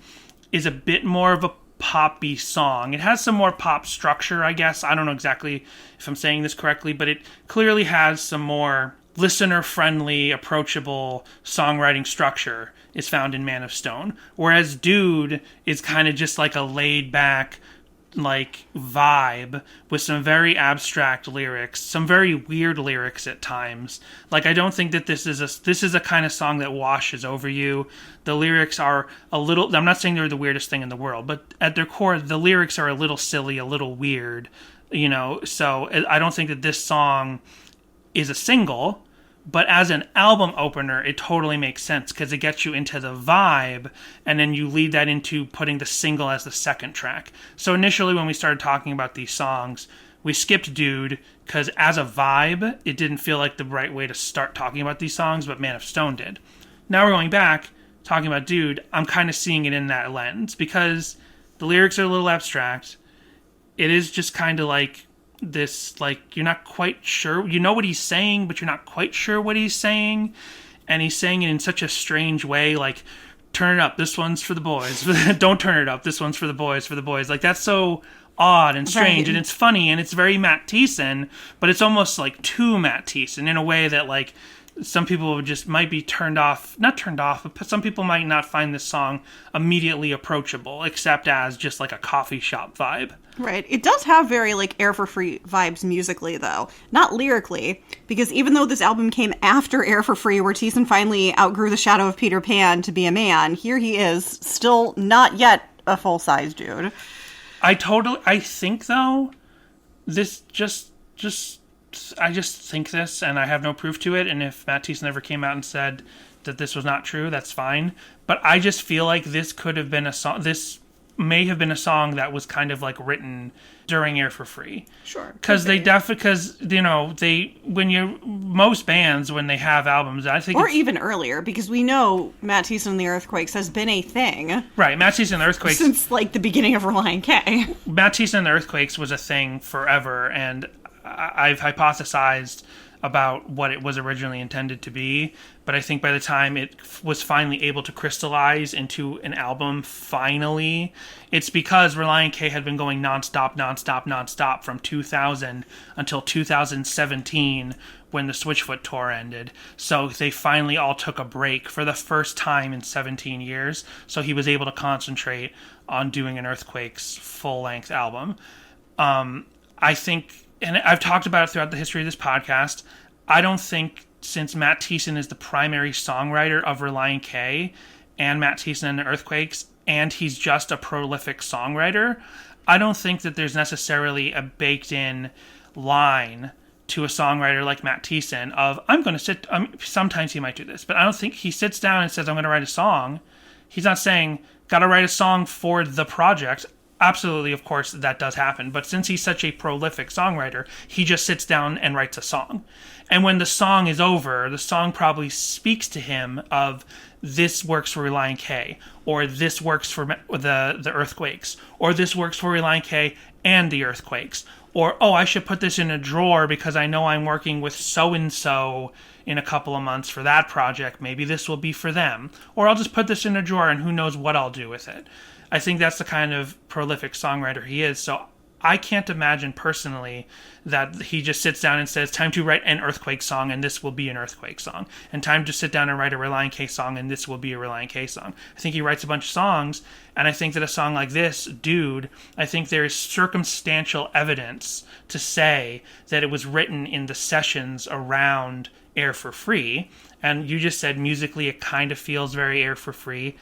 is a bit more of a poppy song. It has some more pop structure, I guess. I don't know exactly if I'm saying this correctly, but it clearly has some more listener-friendly, approachable songwriting structure is found in Man of Stone. Whereas Dude is kind of just like a laid-back, like, vibe with some very abstract lyrics, some very weird lyrics at times. Like, I don't think that this is a kind of song that washes over you. The lyrics are a little, I'm not saying they're the weirdest thing in the world, but at their core, the lyrics are a little silly, a little weird, so I don't think that this song is a single. But as an album opener, it totally makes sense because it gets you into the vibe, and then you lead that into putting the single as the second track. So initially when we started talking about these songs, we skipped Dude because as a vibe, it didn't feel like the right way to start talking about these songs, but Man of Stone did. Now we're going back, talking about Dude, I'm kind of seeing it in that lens because the lyrics are a little abstract. It is just kind of like this, like, you're not quite sure, you know what he's saying, but you're not quite sure what he's saying, and he's saying it in such a strange way, like, turn it up, this one's for the boys, don't turn it up, this one's for the boys, like, that's so odd and strange, and it's funny, and it's very Matt Thiessen, but it's almost like too Matt Thiessen, in a way that, like, some people just might be not turned off, but some people might not find this song immediately approachable, except as just like a coffee shop vibe. Right. It does have very, like, Air for Free vibes musically, though. Not lyrically, because even though this album came after Air for Free, where Thiessen finally outgrew the shadow of Peter Pan to be a man, here he is, still not yet a full-size dude. I think, though, this I just think this, and I have no proof to it, and if Matt Thiessen ever came out and said that this was not true, that's fine. But I just feel like this could have been a song, this may have been a song that was kind of like written during Air for Free. Sure. Because most bands, when they have albums, I think, or even earlier, because we know Matt Thiessen and the Earthquakes has been a thing. Right, Matt Thiessen and the Earthquakes, since, like, the beginning of Relient K. Matt Thiessen and the Earthquakes was a thing forever, and I've hypothesized about what it was originally intended to be, but I think by the time it was finally able to crystallize into an album, finally, it's because Relient K had been going nonstop from 2000 until 2017 when the Switchfoot tour ended. So they finally all took a break for the first time in 17 years, so he was able to concentrate on doing an Earthquakes full-length album. I think, and I've talked about it throughout the history of this podcast, I don't think, since Matt Thiessen is the primary songwriter of Relient K and Matt Thiessen and the Earthquakes, and he's just a prolific songwriter, I don't think that there's necessarily a baked-in line to a songwriter like Matt Thiessen of, I'm going to sit, sometimes he might do this, but I don't think he sits down and says, I'm going to write a song. He's not saying, got to write a song for the project. Absolutely, of course, that does happen. But since he's such a prolific songwriter, he just sits down and writes a song. And when the song is over, the song probably speaks to him of, this works for Relient K, or this works for the Earthquakes, or this works for Relient K and the Earthquakes, or, oh, I should put this in a drawer because I know I'm working with so-and-so in a couple of months for that project. Maybe this will be for them. Or I'll just put this in a drawer and who knows what I'll do with it. I think that's the kind of prolific songwriter he is. So I can't imagine personally that he just sits down and says, time to write an Earthquake song, and this will be an Earthquake song. And time to sit down and write a Relient K song, and this will be a Relient K song. I think he writes a bunch of songs, and I think that a song like this, Dude, I think there is circumstantial evidence to say that it was written in the sessions around Air for Free. And you just said musically it kind of feels very Air for Free.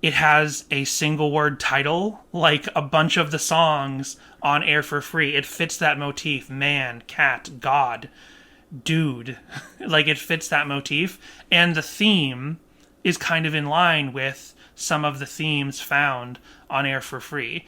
It has a single word title, like a bunch of the songs on Air for Free. It fits that motif. Man, cat, God, dude. Like, it fits that motif. And the theme is kind of in line with some of the themes found on Air for Free.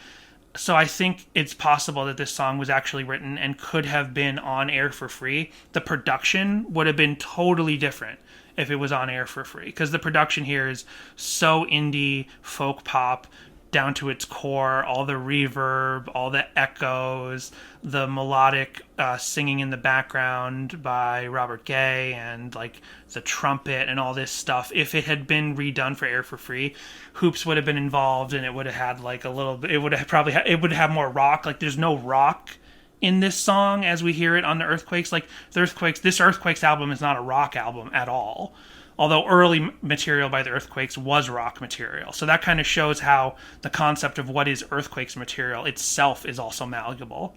So I think it's possible that this song was actually written and could have been on Air for Free. The production would have been totally different if it was on Air for Free, because the production here is so indie folk pop down to its core. All the reverb, all the echoes, the melodic singing in the background by Robert Gay, and like the trumpet and all this stuff. If it had been redone for Air for Free, Hoops would have been involved, and it would have had like a little bit, it would have more rock. Like, there's no rock in this song as we hear it on the Earthquakes. Like, this Earthquakes album is not a rock album at all, although early material by the Earthquakes was rock material. So that kind of shows how the concept of what is Earthquakes material itself is also malleable.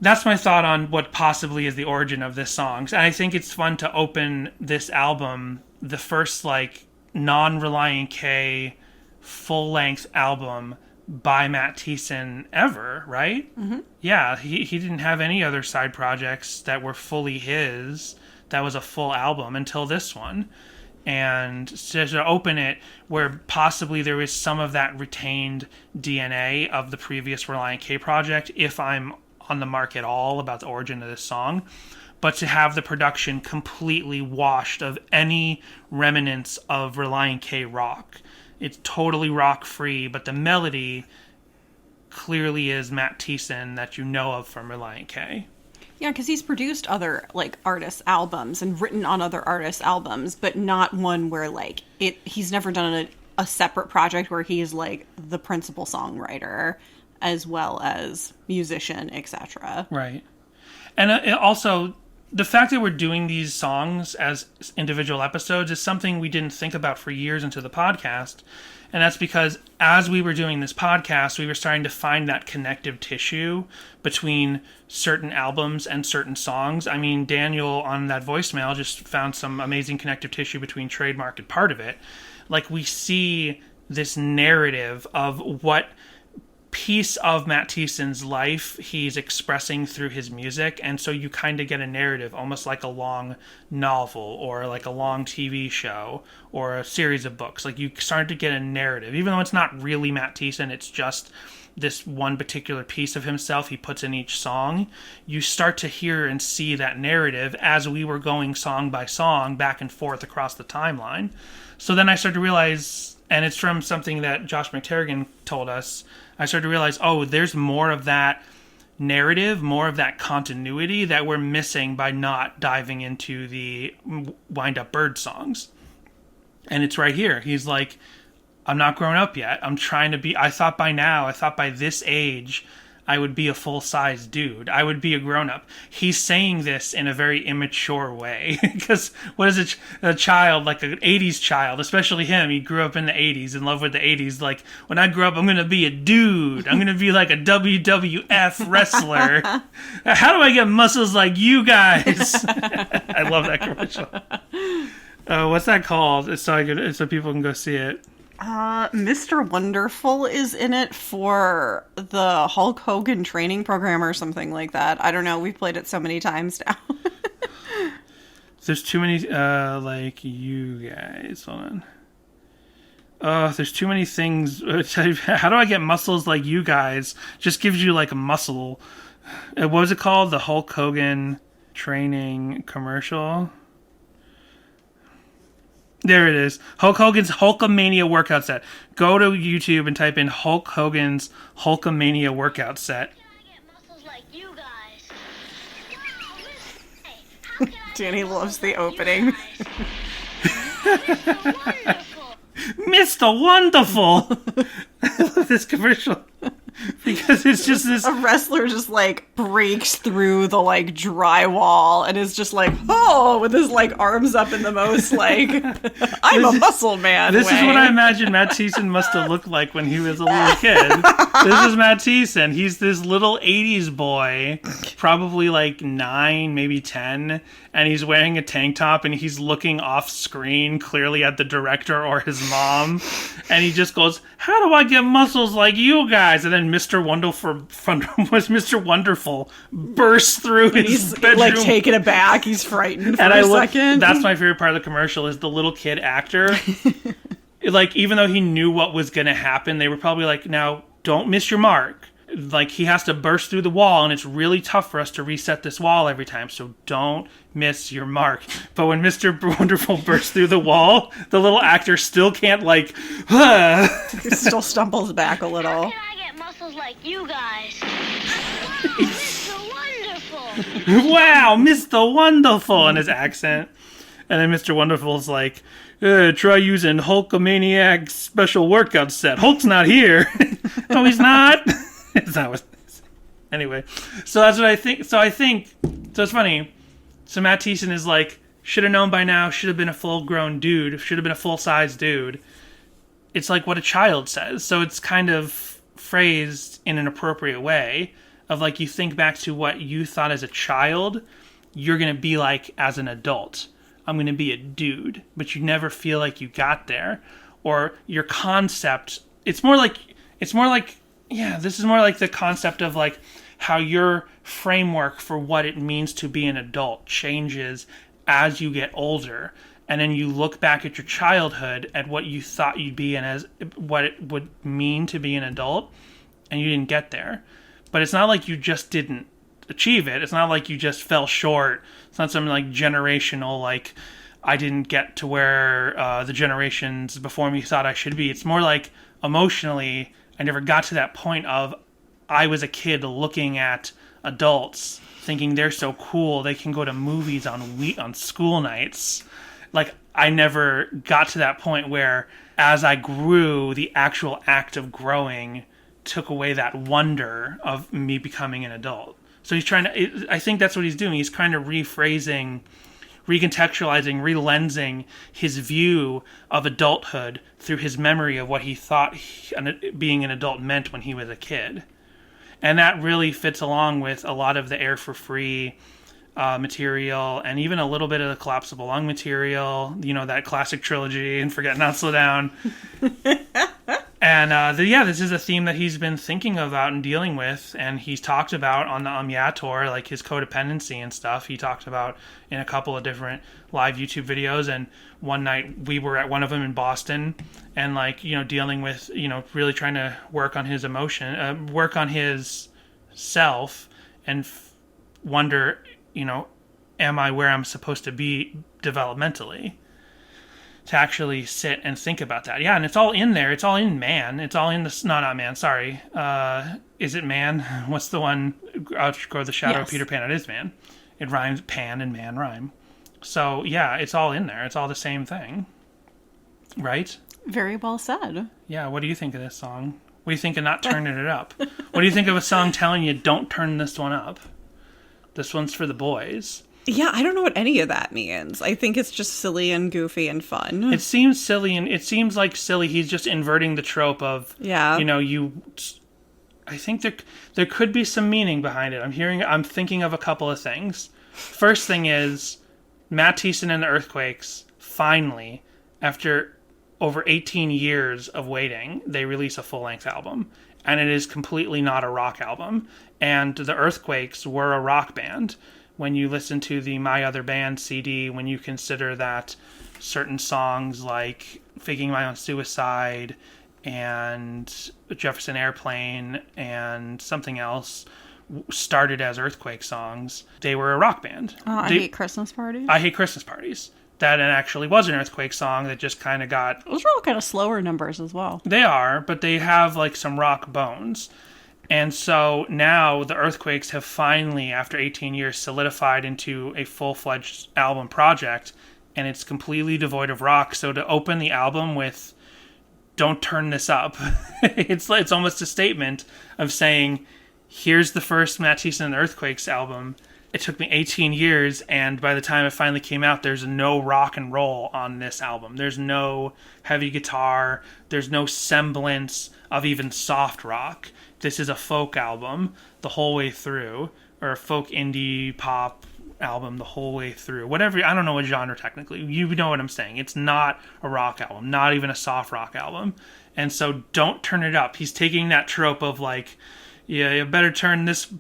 That's my thought on what possibly is the origin of this song. And I think it's fun to open this album, the first like non-Relient K full-length album by Matt Thiessen ever, right? Mm-hmm. Yeah, he didn't have any other side projects that were fully his. That was a full album until this one. And to open it where possibly there is some of that retained DNA of the previous Relient K project, if I'm on the mark at all about the origin of this song, but to have the production completely washed of any remnants of Relient K rock. It's totally rock-free, but the melody clearly is Matt Thiessen that you know of from Relient K. Yeah, because he's produced other like artists' albums and written on other artists' albums, but not one where like he's never done a separate project where he's like the principal songwriter as well as musician, etc. Right. And also, the fact that we're doing these songs as individual episodes is something we didn't think about for years into the podcast. And that's because as we were doing this podcast, we were starting to find that connective tissue between certain albums and certain songs. I mean, Daniel on that voicemail just found some amazing connective tissue between Trademark and Part of It. Like, we see this narrative of what piece of Matt Thiessen's life he's expressing through his music, and so you kind of get a narrative, almost like a long novel or like a long TV show or a series of books. Like, you start to get a narrative, even though it's not really Matt Thiessen, it's just this one particular piece of himself he puts in each song. You start to hear and see that narrative as we were going song by song back and forth across the timeline. So then I started to realize, and it's from something that Josh McTerrigan told us, I started to realize, oh, there's more of that narrative, more of that continuity that we're missing by not diving into the Wind Up Bird songs. And it's right here. He's like, I'm not grown up yet. I'm trying to be, I thought by this age, I would be a full-size dude. I would be a grown-up. He's saying this in a very immature way. Because what is it? A child, like an 80s child, especially him, he grew up in the 80s, in love with the 80s. Like, when I grow up, I'm going to be a dude. I'm going to be like a WWF wrestler. How do I get muscles like you guys? I love that commercial. What's that called? So people can go see it. Mr. Wonderful is in it for the Hulk Hogan training program or something like that. I don't know. We've played it so many times now. There's too many, like you guys. Hold on. There's too many things. How do I get muscles like you guys? Just gives you like a muscle. What was it called? The Hulk Hogan training commercial. There it is. Hulk Hogan's Hulkamania workout set. Go to YouTube and type in Hulk Hogan's Hulkamania workout set. Danny loves the opening. Mr. Wonderful! I love this commercial. because it's just this. A wrestler just like breaks through the like drywall and is just like, oh, with his like arms up in the most like, I'm a muscle man. This way. is what I imagine Matt Thiessen must have looked like when he was a little kid. This is Matt Thiessen. He's this little 80s boy, probably like 9, maybe 10, and he's wearing a tank top and he's looking off screen clearly at the director or his mom, and he just goes, how do I get muscles like you guys? And then Mr. Wonderful bursts through his bedroom. Like taken aback. He's frightened for and a second. That's my favorite part of the commercial is the little kid actor. Like, even though he knew what was going to happen, they were probably like, now, don't miss your mark. Like, he has to burst through the wall, and it's really tough for us to reset this wall every time, so don't miss your mark. But when Mr. Wonderful bursts through the wall, the little actor still can't, like, He still stumbles back a little. How can I get muscles like you guys? Wow, Mr. Wonderful. wow, Mr. Wonderful, in his accent. And then Mr. Wonderful's like, try using Hulkamaniac special workout set. Hulk's not here. No, he's not. It's not what it is. Anyway, so that's what I think. So it's funny. So Matt Thiessen is like, should have known by now, should have been a full-grown dude, should have been a full-size dude. It's like what a child says. So it's kind of phrased in an appropriate way of like, you think back to what you thought as a child, you're going to be like as an adult. I'm going to be a dude, but you never feel like you got there. Or your concept, it's more like, yeah, this is more like the concept of like how your framework for what it means to be an adult changes as you get older. And then you look back at your childhood at what you thought you'd be and as what it would mean to be an adult, and you didn't get there. But it's not like you just didn't achieve it. It's not like you just fell short. It's not something like generational, like I didn't get to where the generations before me thought I should be. It's more like emotionally, I never got to that point of I was a kid looking at adults thinking they're so cool they can go to movies on school nights. Like, I never got to that point where as I grew, the actual act of growing took away that wonder of me becoming an adult. So he's trying to, I think that's what he's doing. He's kind of rephrasing, recontextualizing, relensing his view of adulthood through his memory of what he thought being an adult meant when he was a kid. And that really fits along with a lot of the Air for Free material, and even a little bit of the Collapsible Lung material, you know, that classic trilogy, and Forget Not Slow Down. And this is a theme that he's been thinking about and dealing with, and he's talked about on the Yeah tour, like his codependency and stuff. He talked about in a couple of different live YouTube videos, and one night we were at one of them in Boston, and like, you know, dealing with, you know, really trying to work on his emotion, work on his self, and wonder, you know, am I where I'm supposed to be developmentally? To actually sit and think about that. Yeah, and it's all in there. It's all in Man. It's all in the... No, not Man, sorry. Is it Man? What's the one? Outgrow the Shadow of Peter Pan. It is Man. It rhymes. Pan and Man rhyme. So, yeah, it's all in there. It's all the same thing. Right? Very well said. Yeah, what do you think of this song? What do you think of not turning it up? What do you think of a song telling you, don't turn this one up? This one's for the boys. Yeah, I don't know what any of that means. I think it's just silly and goofy and fun. It seems silly, and it seems like silly. He's just inverting the trope of, you know, I think there could be some meaning behind it. I'm thinking of a couple of things. First thing is, Matt Thiessen and the Earthquakes, finally, after over 18 years of waiting, they release a full-length album. And it is completely not a rock album. And the Earthquakes were a rock band. When you listen to the My Other Band CD, when you consider that certain songs like Faking My Own Suicide and Jefferson Airplane and something else started as Earthquake songs, they were a rock band. I Hate Christmas Parties? I Hate Christmas Parties. That actually was an Earthquake song that just kind of got... Those are all kind of slower numbers as well. They are, but they have like some rock bones. And so now the Earthquakes have finally, after 18 years, solidified into a full-fledged album project, and it's completely devoid of rock. So to open the album with don't turn this up. It's almost a statement of saying, here's the first Matt Thiessen and the Earthquakes album. It took me 18 years, and by the time it finally came out, there's no rock and roll on this album. There's no heavy guitar. There's no semblance of even soft rock. This is a folk album the whole way through, or a folk indie pop album the whole way through. Whatever, I don't know what genre technically. You know what I'm saying. It's not a rock album, not even a soft rock album. And so don't turn it up. He's taking that trope of like, yeah, you better turn this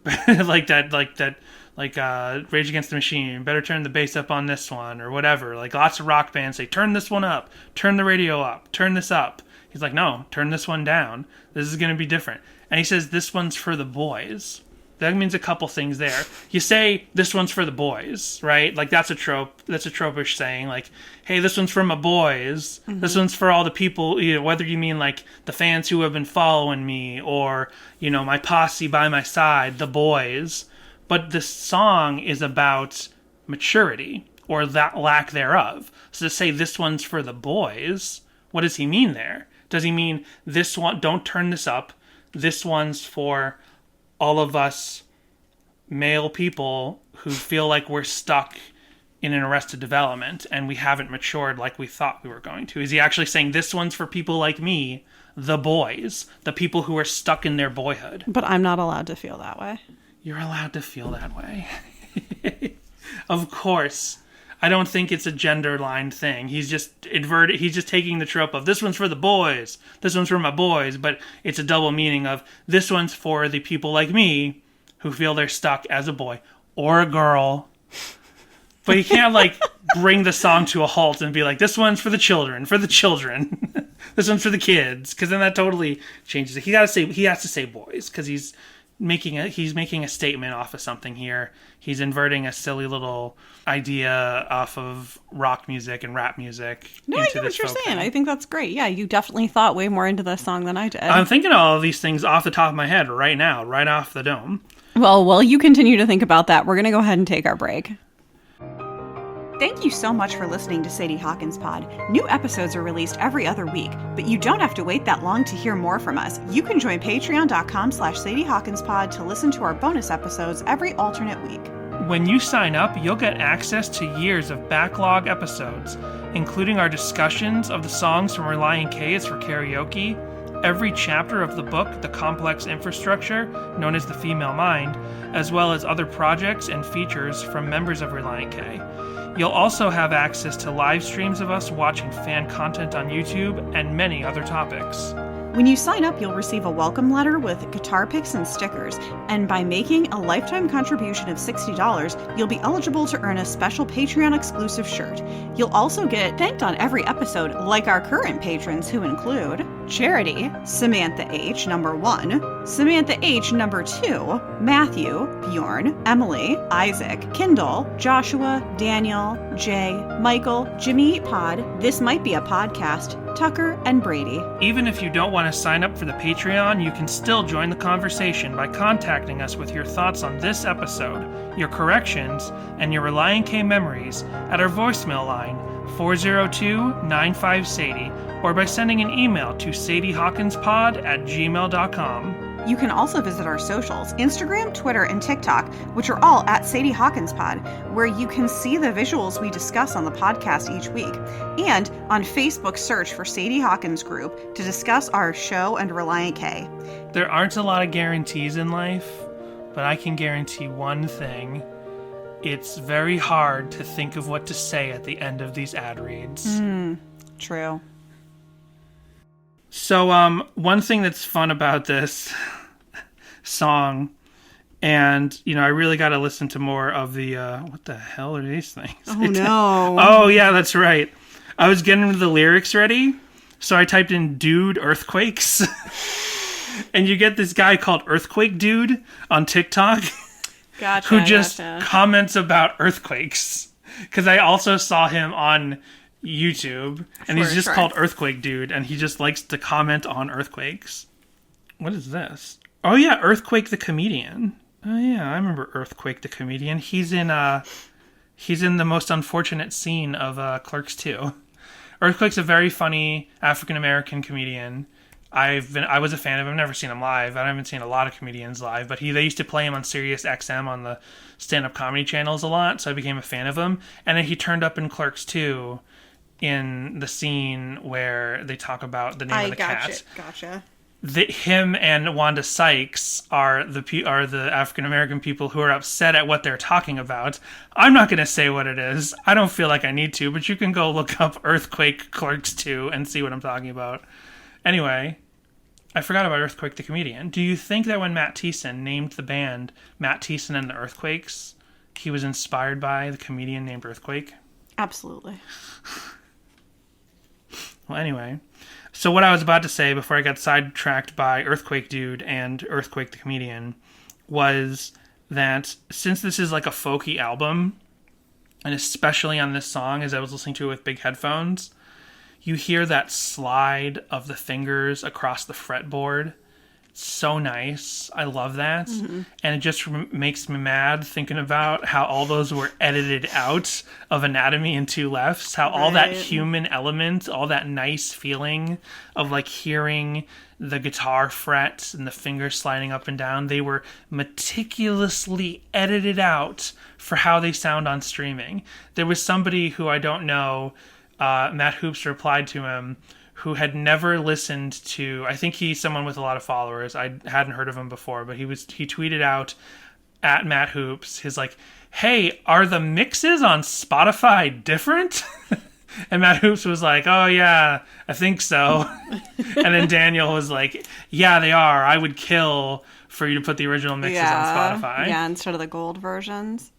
like Rage Against the Machine, better turn the bass up on this one, or whatever. Like, lots of rock bands say, turn this one up, turn the radio up, turn this up. He's like, no, turn this one down. This is going to be different. And he says, this one's for the boys. That means a couple things there. You say, this one's for the boys, right? Like, that's a trope. That's a tropish saying. Like, hey, this one's for my boys. Mm-hmm. This one's for all the people, you know, whether you mean, like, the fans who have been following me, or, you know, my posse by my side, the boys. But the song is about maturity, or that lack thereof. So to say, this one's for the boys, what does he mean there? Does he mean, this one, don't turn this up, this one's for all of us male people who feel like we're stuck in an arrested development and we haven't matured like we thought we were going to? Is he actually saying, this one's for people like me, the boys, the people who are stuck in their boyhood? But I'm not allowed to feel that way. You're allowed to feel that way. Of course. I don't think it's a gender-lined thing. He's just inverted. He's just taking the trope of, this one's for the boys, this one's for my boys, but it's a double meaning of, this one's for the people like me who feel they're stuck as a boy or a girl. But he can't, like, bring the song to a halt and be like, this one's for the children, this one's for the kids, because then that totally changes it. He has to say boys, because he's making a statement off of something here. He's inverting a silly little idea off of rock music and rap music. No, I get what you're saying. I think that's great. Yeah, you definitely thought way more into this song than I did. I'm thinking all of these things off the top of my head right now, right off the dome. Well, while you continue to think about that, we're going to go ahead and take our break. Thank you so much for listening to Sadie Hawkins Pod. New episodes are released every other week, but you don't have to wait that long to hear more from us. You can join patreon.com/Sadie Hawkins Pod to listen to our bonus episodes every alternate week. When you sign up, you'll get access to years of backlog episodes, including our discussions of the songs from Relient K is for Karaoke, every chapter of the book, The Complex Infrastructure, known as The Female Mind, as well as other projects and features from members of Relient K. You'll also have access to live streams of us watching fan content on YouTube and many other topics. When you sign up, you'll receive a welcome letter with guitar picks and stickers, and by making a lifetime contribution of $60, you'll be eligible to earn a special Patreon-exclusive shirt. You'll also get thanked on every episode, like our current patrons, who include Charity, Samantha H. number 1, Samantha H. number 2, Matthew, Bjorn, Emily, Isaac, Kindle, Joshua, Daniel, Jay, Michael, Jimmy Eat Pod, This Might Be a Podcast, Tucker, and Brady. Even if you don't want to sign up for the Patreon, you can still join the conversation by contacting us with your thoughts on this episode, your corrections, and your Relient K memories at our voicemail line, 402-95-SADIE, or by sending an email to sadiehawkinspod@gmail.com. You can also visit our socials, Instagram, Twitter, and TikTok, which are all at Sadie Hawkins Pod, where you can see the visuals we discuss on the podcast each week. And on Facebook, search for Sadie Hawkins Group to discuss our show and Relient K. There aren't a lot of guarantees in life, but I can guarantee one thing. It's very hard to think of what to say at the end of these ad reads. True. So, one thing that's fun about this song, and, you know, I really got to listen to more of the, what the hell are these things? Oh, no. Oh, yeah, that's right. I was getting the lyrics ready, so I typed in Dude Earthquakes, and you get this guy called Earthquake Dude on TikTok, who just comments about earthquakes. Because I also saw him on YouTube, and he's just called Earthquake Dude, and he just likes to comment on earthquakes. What is this? Oh yeah, Earthquake the Comedian. Oh yeah, I remember Earthquake the Comedian. He's in the most unfortunate scene of Clerks 2, Earthquake's a very funny African-American comedian. I was a fan of him. I've never seen him live. I haven't seen a lot of comedians live, but they used to play him on Sirius XM on the stand-up comedy channels a lot, so I became a fan of him. And then he turned up in Clerks 2 in the scene where they talk about the name of the cat. Gotcha. Him and Wanda Sykes are the African American people who are upset at what they're talking about. I'm not going to say what it is. I don't feel like I need to, but you can go look up Earthquake Clerks 2 and see what I'm talking about. Anyway, I forgot about Earthquake the comedian. Do you think that when Matt Thiessen named the band Matt Thiessen and the Earthquakes, he was inspired by the comedian named Earthquake? Absolutely. Well, anyway, so what I was about to say before I got sidetracked by Earthquake Dude and Earthquake the comedian was that since this is like a folky album, and especially on this song, as I was listening to it with big headphones, you hear that slide of the fingers across the fretboard. It's so nice. I love that. Mm-hmm. And it just makes me mad thinking about how all those were edited out of Anatomy in Two Lefts. How all that human element, all that nice feeling of like hearing the guitar frets and the fingers sliding up and down, they were meticulously edited out for how they sound on streaming. There was somebody who I don't know, Matt Hoops replied to him, who had never listened to, I think he's someone with a lot of followers. I hadn't heard of him before, but he tweeted out at Matt Hoops, he's like, hey, are the mixes on Spotify different? And Matt Hoops was like, oh yeah, I think so. And then Daniel was like, yeah, they are. I would kill for you to put the original mixes on Spotify. Yeah, instead of the gold versions.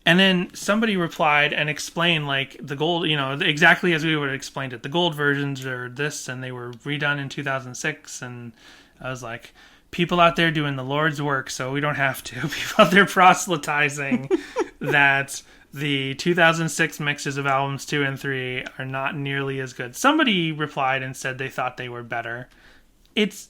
And then somebody replied and explained, like, the gold, exactly as we would have explained it. The gold versions are this, and they were redone in 2006. And I was like, people out there doing the Lord's work, so we don't have to. People out there proselytizing that the 2006 mixes of albums 2 and 3 are not nearly as good. Somebody replied and said they thought they were better. It's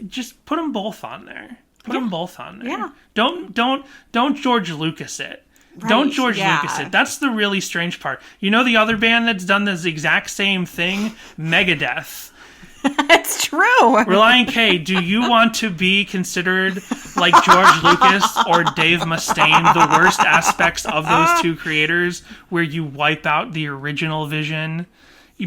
just put them both on there. Put them both on there. Yeah. Don't George Lucas it. Right, Don't George Lucas it. That's the really strange part. You know the other band that's done this exact same thing? Megadeth. It's true. Relient K, do you want to be considered like George Lucas or Dave Mustaine, the worst aspects of those two creators, where you wipe out the original vision?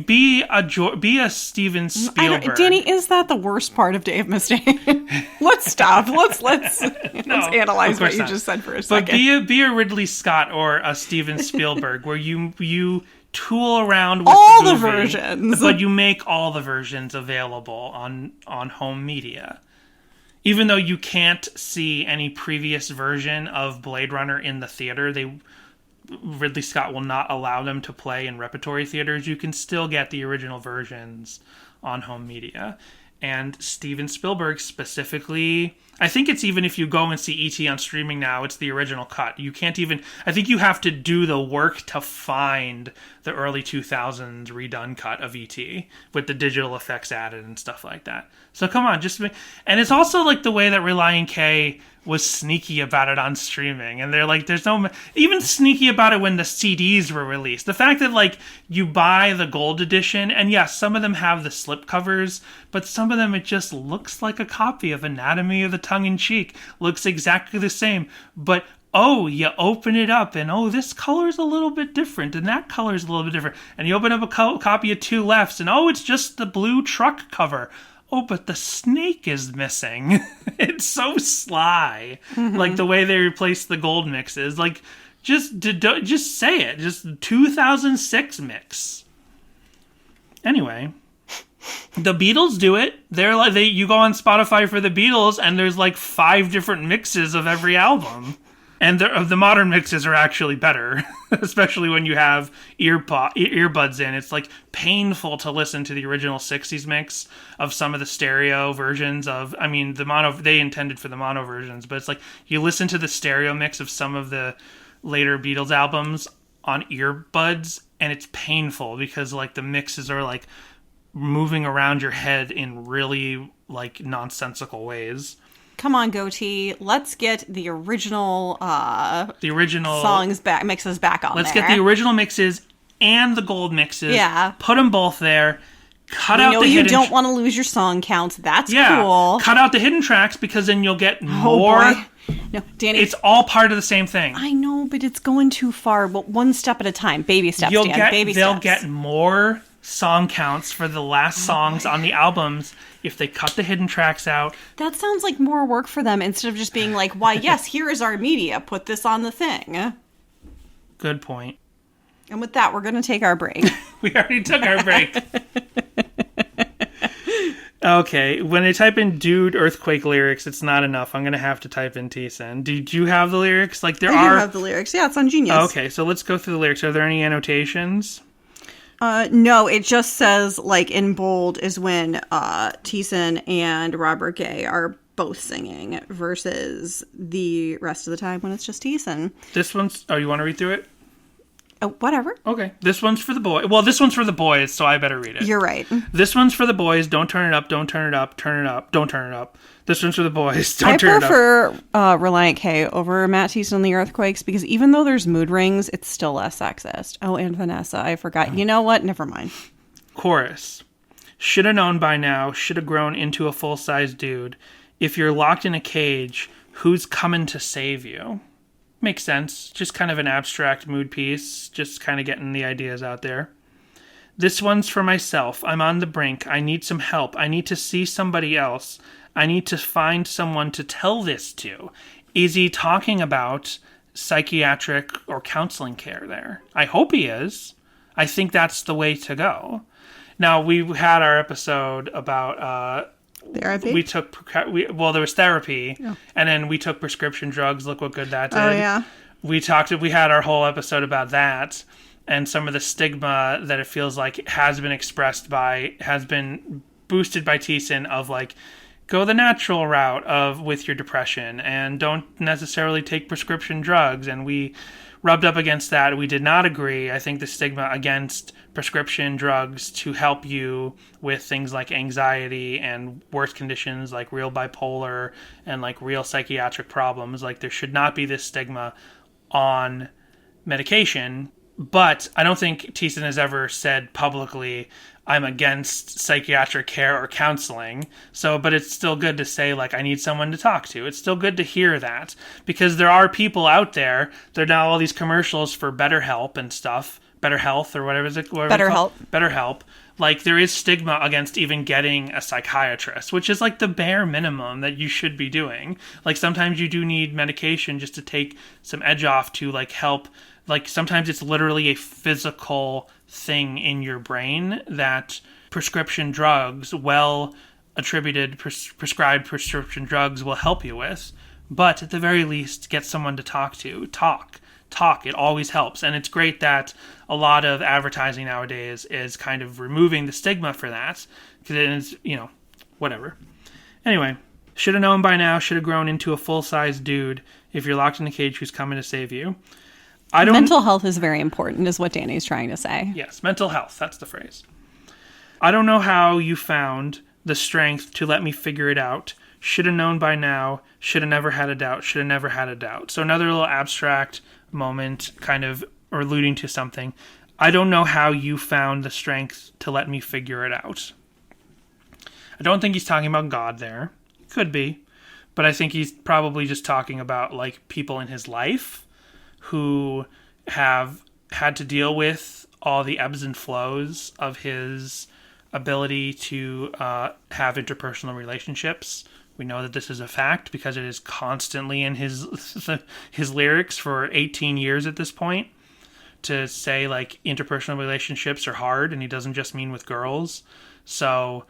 Be a Steven Spielberg. Danny, is that the worst part of Dave Mustaine? Let's stop. Let's analyze what you just said for a second. But be a Ridley Scott or a Steven Spielberg, where you tool around with all the the versions, but you make all the versions available on home media. Even though you can't see any previous version of Blade Runner in the theater, Ridley Scott will not allow them to play in repertory theaters. You can still get the original versions on home media. And Steven Spielberg specifically, I think it's even if you go and see E.T. on streaming now, it's the original cut. You can't even, I think you have to do the work to find the early 2000s redone cut of E.T. with the digital effects added and stuff like that. So come on, and it's also like the way that Relient K was sneaky about it on streaming, and they're like, there's no, even sneaky about it when the CDs were released. The fact that like you buy the gold edition, and yes, some of them have the slip covers, but some of them it just looks like a copy of Anatomy of the Tongue-in-Cheek, looks exactly the same, but you open it up and this color's a little bit different and that color's a little bit different, and you open up a copy of Two Lefts and it's just the blue truck cover. Oh, but the snake is missing. It's so sly. Mm-hmm. Like the way they replace the gold mixes. Like, just say it. Just 2006 mix. Anyway, the Beatles do it. They're like you go on Spotify for the Beatles, and there's like 5 different mixes of every album. And the modern mixes are actually better, especially when you have earbuds in. It's like painful to listen to the original 60s mix of some of the stereo versions of, the mono, they intended for the mono versions, but it's like you listen to the stereo mix of some of the later Beatles albums on earbuds, and it's painful because like the mixes are like moving around your head in really like nonsensical ways. Come on, Goatee. Let's get the original songs back, mixes back on Let's there. get the original mixes and the gold mixes. Yeah. Put them both there. Cut out the you hidden. don't want to lose your song counts. That's cool. Cut out the hidden tracks because then you'll get more. Boy. No, Danny. It's all part of the same thing. I know, but it's going too far. But one step at a time. Baby steps, Dan. Baby They'll steps. get more song counts for the last songs on the albums if they cut the hidden tracks out. That sounds like more work for them instead of just being like, why, yes, here is our media. Put this on the thing. Good point. And with that, we're going to take our break. We already took our break. Okay, when I type in Dude Earthquake lyrics, it's not enough. I'm going to have to type in Thiessen. Did you have the lyrics? Like there I are. do have the lyrics. Yeah, it's on Genius. Okay, so let's go through the lyrics. Are there any annotations? No, it just says, like, in bold is when Thiessen and Robert Gay are both singing versus the rest of the time when it's just Thiessen. This one's... Oh, you want to read through it? Oh, whatever. Okay. This one's for the boy. Well, this one's for the boys, so I better read it. You're right. This one's for the boys. Don't turn it up. Don't turn it up. Turn it up. Don't turn it up. This one's for the boys. Don't turn it up. I prefer Reliant K over Matt Thiessen and the Earthquakes because even though there's mood rings, it's still less sexist. Oh, and Vanessa. I forgot. You know what? Never mind. Chorus. Shoulda known by now. Shoulda grown into a full-size dude. If you're locked in a cage, who's coming to save you? Makes sense. Just kind of an abstract mood piece. Just kind of getting the ideas out there. This one's for myself. I'm on the brink. I need some help. I need to see somebody else. I need to find someone to tell this to. Is he talking about psychiatric or counseling care there? I hope he is. I think that's the way to go. Now, we had our episode about... Therapy? We took... there was therapy, and then we took prescription drugs. Look what good that did. Oh, yeah. We had our whole episode about that, and some of the stigma that it feels like has been boosted by Thiessen of, like, go the natural route with your depression, and don't necessarily take prescription drugs, and we rubbed up against that. We did not agree. I think the stigma against prescription drugs to help you with things like anxiety and worse conditions like real bipolar and like real psychiatric problems, like there should not be this stigma on medication. But I don't think Thiessen has ever said publicly, I'm against psychiatric care or counseling. But it's still good to say, like, I need someone to talk to. It's still good to hear that. Because there are people out there, there are now all these commercials for BetterHelp and stuff. BetterHealth or whatever is it? BetterHelp. BetterHelp. Like, there is stigma against even getting a psychiatrist, which is like the bare minimum that you should be doing. Like, sometimes you do need medication just to take some edge off to, like, help. Like, sometimes it's literally a physical thing in your brain that prescription drugs, well-attributed prescribed prescription drugs will help you with. But at the very least, get someone to talk to. Talk. It always helps. And it's great that a lot of advertising nowadays is kind of removing the stigma for that. Because it is, whatever. Anyway, should have known by now, should have grown into a full-size dude. If you're locked in a cage, who's coming to save you? Mental health is very important, is what Danny's trying to say. Yes, mental health. That's the phrase. I don't know how you found the strength to let me figure it out. Should have known by now. Should have never had a doubt. Should have never had a doubt. So another little abstract moment, kind of alluding to something. I don't know how you found the strength to let me figure it out. I don't think he's talking about God there. Could be. But I think he's probably just talking about, like, people in his life who have had to deal with all the ebbs and flows of his ability to have interpersonal relationships. We know that this is a fact because it is constantly in his lyrics for 18 years at this point. To say, like, interpersonal relationships are hard, and he doesn't just mean with girls. So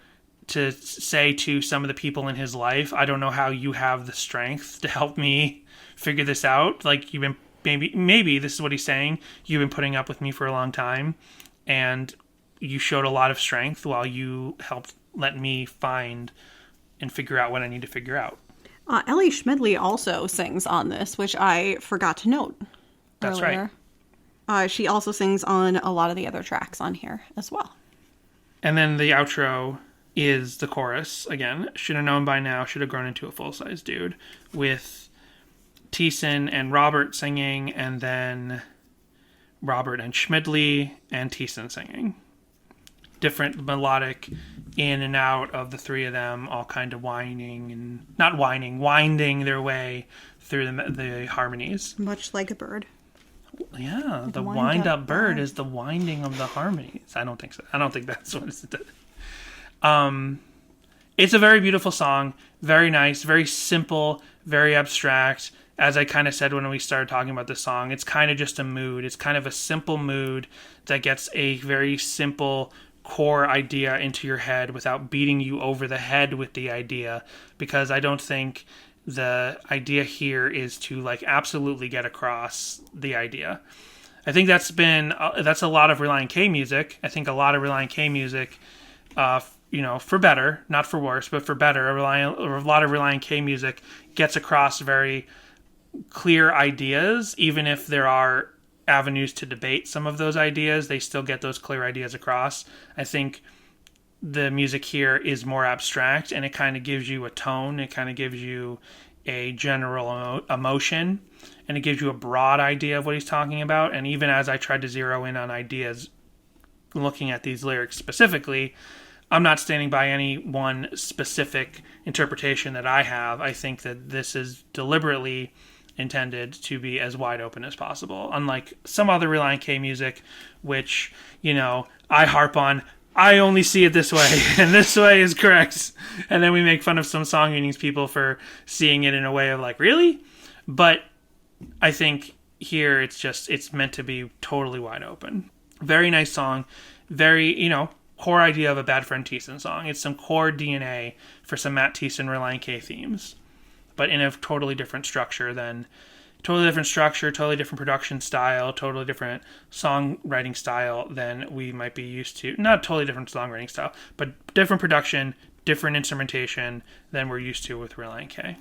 to say to some of the people in his life, I don't know how you have the strength to help me figure this out. Like, you've been maybe this is what he's saying. You've been putting up with me for a long time, and you showed a lot of strength while you helped let me find and figure out what I need to figure out. Ellie Schmidley also sings on this, which I forgot to note That's earlier. right. She also sings on a lot of the other tracks on here as well. And then the outro is the chorus again. Should have known by now, should have grown into a full-size dude, with Thiessen and Robert singing, and then Robert and Schmidley and Thiessen singing. Different melodic in and out of the three of them, all kind of winding their way through the harmonies. Much like a bird. Yeah, the wind-up bird is the winding of the harmonies. I don't think so. I don't think that's what it's... It's a very beautiful song. Very nice. Very simple. Very abstract. As I kind of said when we started talking about this song, it's kind of just a mood. It's kind of a simple mood that gets a very simple core idea into your head without beating you over the head with the idea, because I don't think the idea here is to like absolutely get across the idea. I think that's a lot of Relient K music. I think a lot of Relient K music, for better, not for worse, but for better, a lot of Relient K music gets across very clear ideas. Even if there are avenues to debate some of those ideas, they still get those clear ideas across. I think the music here is more abstract, and it kind of gives you a tone. It kind of gives you a general emotion, and it gives you a broad idea of what he's talking about. And even as I tried to zero in on ideas looking at these lyrics specifically, I'm not standing by any one specific interpretation that I have. I think that this is deliberately intended to be as wide open as possible. Unlike some other Relient K music, which, I harp on, I only see it this way, and this way is correct. And then we make fun of some song meanings people for seeing it in a way of like, really? But I think here it's meant to be totally wide open. Very nice song. Very, core idea of a Bad Friend Thiessen song. It's some core DNA for some Matt Thiessen Relient K themes, but in a totally different structure, totally different production style, totally different songwriting style than we might be used to. Not totally different songwriting style, but different production, different instrumentation than we're used to with Relient K.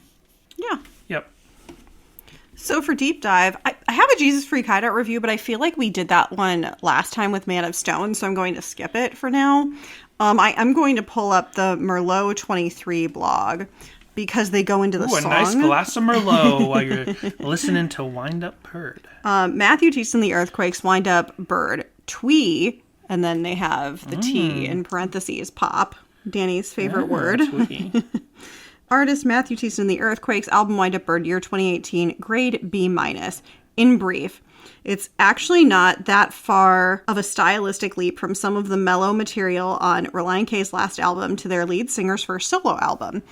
Yeah. Yep. So for Deep Dive, I have a Jesus Freak Hideout review, but I feel like we did that one last time with Man of Stone, so I'm going to skip it for now. I'm going to pull up the Merlot 23 blog, because they go into the song. A nice glass of Merlot while you're listening to Wind Up Bird. Matthew Thiessen, The Earthquakes, Wind Up Bird, Twee, and then they have the T in parentheses, pop, Danny's favorite word. Artist Matthew Thiessen, The Earthquakes, album Wind Up Bird, year 2018, grade B-. In brief, it's actually not that far of a stylistic leap from some of the mellow material on Relient K's last album to their lead singer's first solo album.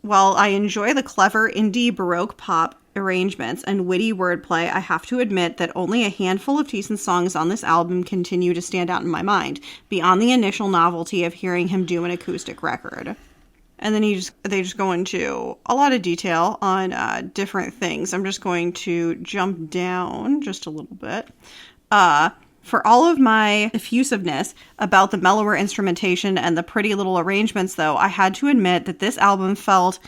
While I enjoy the clever indie Baroque pop arrangements and witty wordplay, I have to admit that only a handful of Thiessen's songs on this album continue to stand out in my mind, beyond the initial novelty of hearing him do an acoustic record. And then they just go into a lot of detail on different things. I'm just going to jump down just a little bit. For all of my effusiveness about the mellower instrumentation and the pretty little arrangements, though, I had to admit that this album felt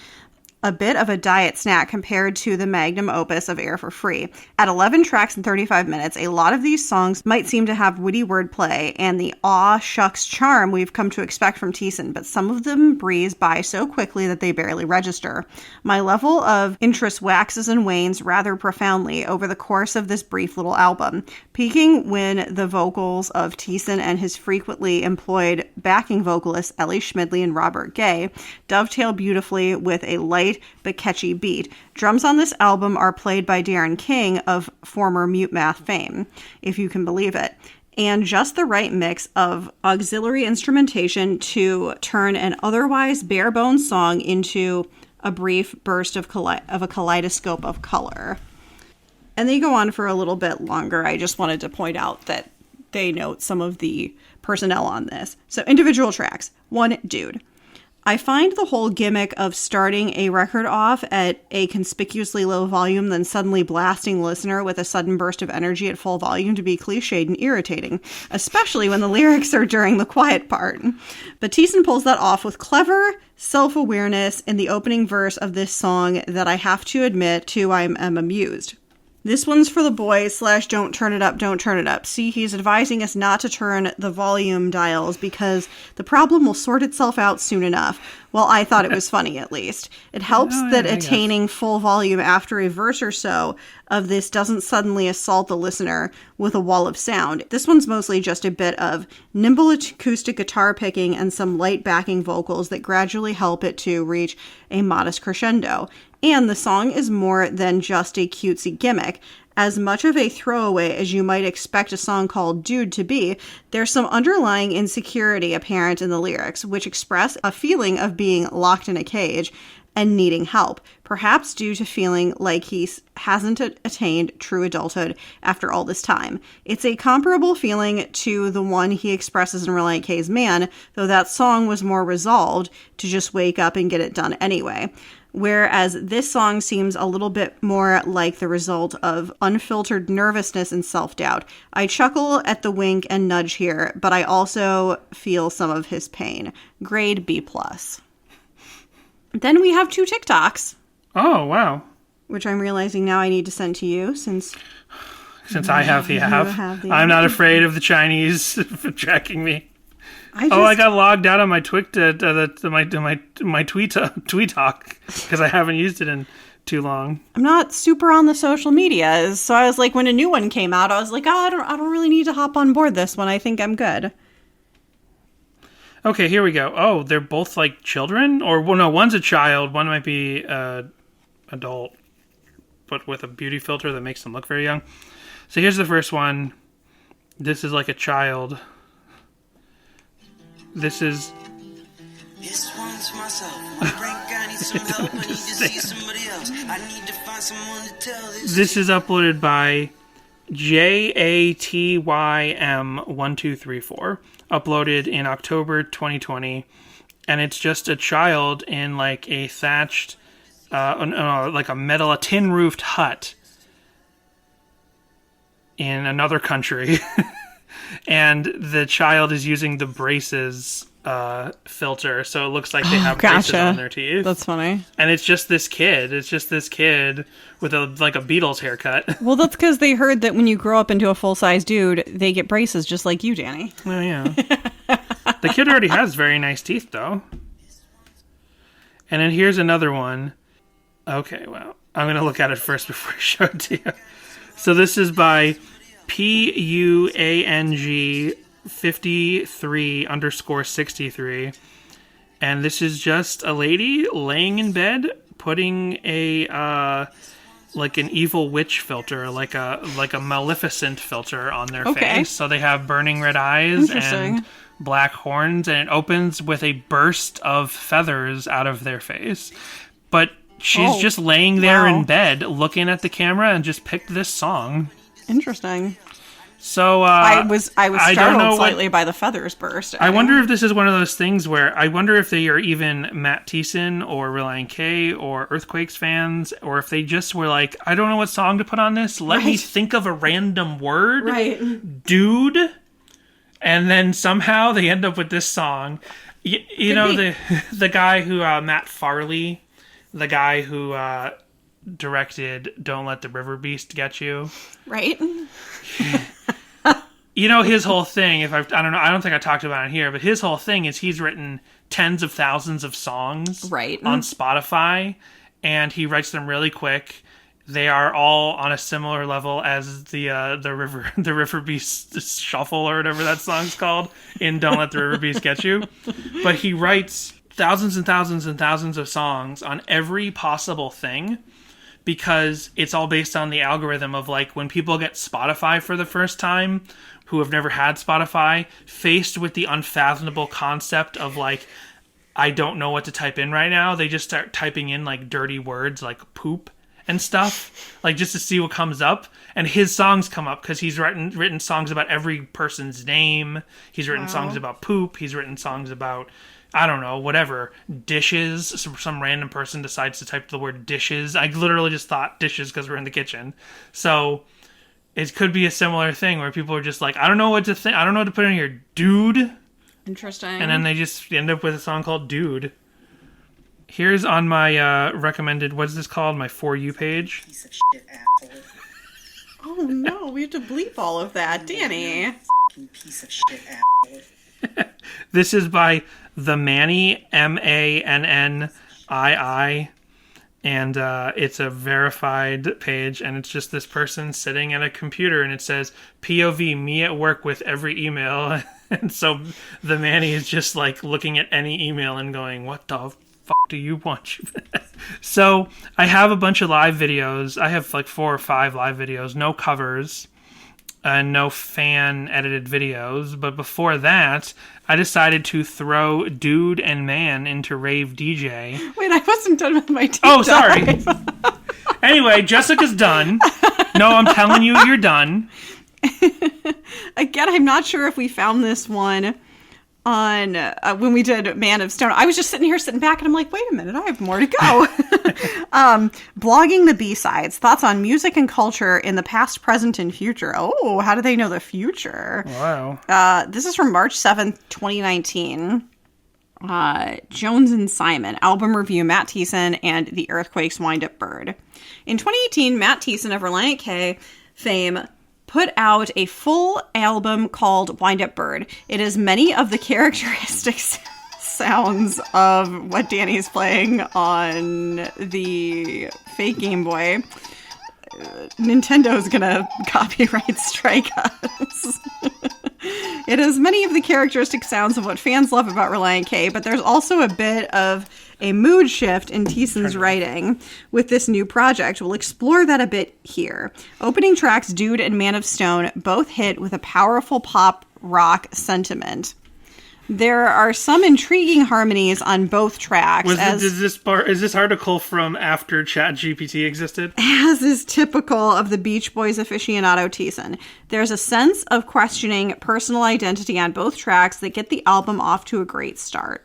a bit of a diet snack compared to the magnum opus of Air for Free. At 11 tracks and 35 minutes, a lot of these songs might seem to have witty wordplay and the aw shucks charm we've come to expect from Thiessen, but some of them breeze by so quickly that they barely register. My level of interest waxes and wanes rather profoundly over the course of this brief little album, peaking when the vocals of Thiessen and his frequently employed backing vocalists Ellie Schmidley and Robert Gay dovetail beautifully with a light but catchy beat. Drums on this album are played by Darren King of former Mute Math fame, if you can believe it, and just the right mix of auxiliary instrumentation to turn an otherwise bare-bones song into a brief burst of a kaleidoscope of color. And they go on for a little bit longer. I just wanted to point out that they note some of the personnel on this. So individual tracks. 1, Dude. I find the whole gimmick of starting a record off at a conspicuously low volume, then suddenly blasting the listener with a sudden burst of energy at full volume to be cliched and irritating, especially when the lyrics are during the quiet part. But Thiessen pulls that off with clever self-awareness in the opening verse of this song that I have to admit to I am amused. This one's for the boys / don't turn it up, don't turn it up. See, he's advising us not to turn the volume dials because the problem will sort itself out soon enough. Well, I thought it was funny, at least. It helps that attaining full volume after a verse or so of this doesn't suddenly assault the listener with a wall of sound. This one's mostly just a bit of nimble acoustic guitar picking and some light backing vocals that gradually help it to reach a modest crescendo. And the song is more than just a cutesy gimmick. As much of a throwaway as you might expect a song called Dude to be, there's some underlying insecurity apparent in the lyrics, which express a feeling of being locked in a cage and needing help, perhaps due to feeling like he hasn't attained true adulthood after all this time. It's a comparable feeling to the one he expresses in Relient K's Man, though that song was more resolved to just wake up and get it done anyway. Whereas this song seems a little bit more like the result of unfiltered nervousness and self-doubt. I chuckle at the wink and nudge here, but I also feel some of his pain. Grade B+. Then we have 2 TikToks. Oh, wow. Which I'm realizing now I need to send to you since I have the app. I'm not afraid of the Chinese tracking me. I got logged out of my my tweet talk because I haven't used it in too long. I'm not super on the social medias, so I was like, when a new one came out, I was like, oh, I don't really need to hop on board this one. I think I'm good. Okay, here we go. Oh, they're both like children, or well, no, one's a child, one might be adult, but with a beauty filter that makes them look very young. So here's the first one. This is like a child. This is. This one's for myself. I need some help. I need to see somebody else. I need to find someone to tell this. This is uploaded by JATYM1234. Uploaded in October 2020, and it's just a child in like a thatched, like a tin roofed hut in another country. And the child is using the braces filter, so it looks like they have braces on their teeth. That's funny. And it's just this kid. It's just this kid with a Beatles haircut. Well, that's because they heard that when you grow up into a full-size dude, they get braces just like you, Danny. Oh, yeah. The kid already has very nice teeth, though. And then here's another one. Okay, well, I'm going to look at it first before I show it to you. So this is by PUANG 53_63, and this is just a lady laying in bed putting a like an evil witch filter, like a Maleficent filter on their face. So they have burning red eyes and black horns, and it opens with a burst of feathers out of their face. But she's just laying there in bed looking at the camera and just picked this song. Interesting. So I was startled slightly by the feathers burst. I wonder if this is one of those things where I wonder if they are even Matt Thiessen or Relient K or Earthquakes fans, or if they just were like, I don't know what song to put on this. Let me think of a random word, dude, and then somehow they end up with this song. You know, the guy who Matt Farley, the guy who directed "Don't Let the River Beast Get You," right? You know, his whole thing, I don't think I talked about it here, but his whole thing is he's written tens of thousands of songs on Spotify, and he writes them really quick. They are all on a similar level as the River Beast Shuffle, or whatever that song's called, in Don't Let the River Beast Get You. But he writes thousands and thousands and thousands of songs on every possible thing, because it's all based on the algorithm of, like, when people get Spotify for the first time, who have never had Spotify, faced with the unfathomable concept of, like, I don't know what to type in right now, they just start typing in, like, dirty words like poop and stuff, like, just to see what comes up. And his songs come up because he's written songs about every person's name. He's written songs about poop. He's written songs about, I don't know, whatever, dishes. Some random person decides to type the word dishes. I literally just thought dishes because we're in the kitchen. So it could be a similar thing where people are just like, I don't know what to think. I don't know what to put in here. Dude. Interesting. And then they just end up with a song called Dude. Here's on my recommended, what's this called? My For You page. Piece of shit, asshole. Oh no, we have to bleep all of that, Danny. Piece of shit, asshole. This is by The Manny, Mannii, and it's a verified page, and it's just this person sitting at a computer, and it says, POV, me at work with every email. And so The Manny is just like looking at any email and going, what the fuck do you want? So I have a bunch of live videos. I have like 4 or 5 live videos, no covers. No fan edited videos, but before that, I decided to throw Dude and Man into Rave DJ. Wait, I wasn't done with my deep sorry. dive. Anyway, Jessica's done. No, I'm telling you, you're done. Again, I'm not sure if we found this one on when we did Man of Stone. I was just sitting back and I'm like, wait a minute, I have more to go. Blogging the B-sides, thoughts on music and culture in the past, present, and future. Oh, how do they know the future? Wow. This is from March 7th, 2019. Jones and Simon, album review, Matt Thiessen and the Earthquakes Wind-Up Bird. In 2018, Matt Thiessen of Relient K fame put out a full album called Wind Up Bird. It has many of the characteristic sounds of what Danny's playing on the fake Game Boy. Nintendo's gonna copyright strike us. It has many of the characteristic sounds of what fans love about Relient K, but there's also a bit of a mood shift in Thiessen's writing with this new project. We'll explore that a bit here. Opening tracks, Dude and Man of Stone, both hit with a powerful pop rock sentiment. There are some intriguing harmonies on both tracks. Is this article from after ChatGPT existed? As is typical of the Beach Boys aficionado Thiessen, there's a sense of questioning personal identity on both tracks that get the album off to a great start.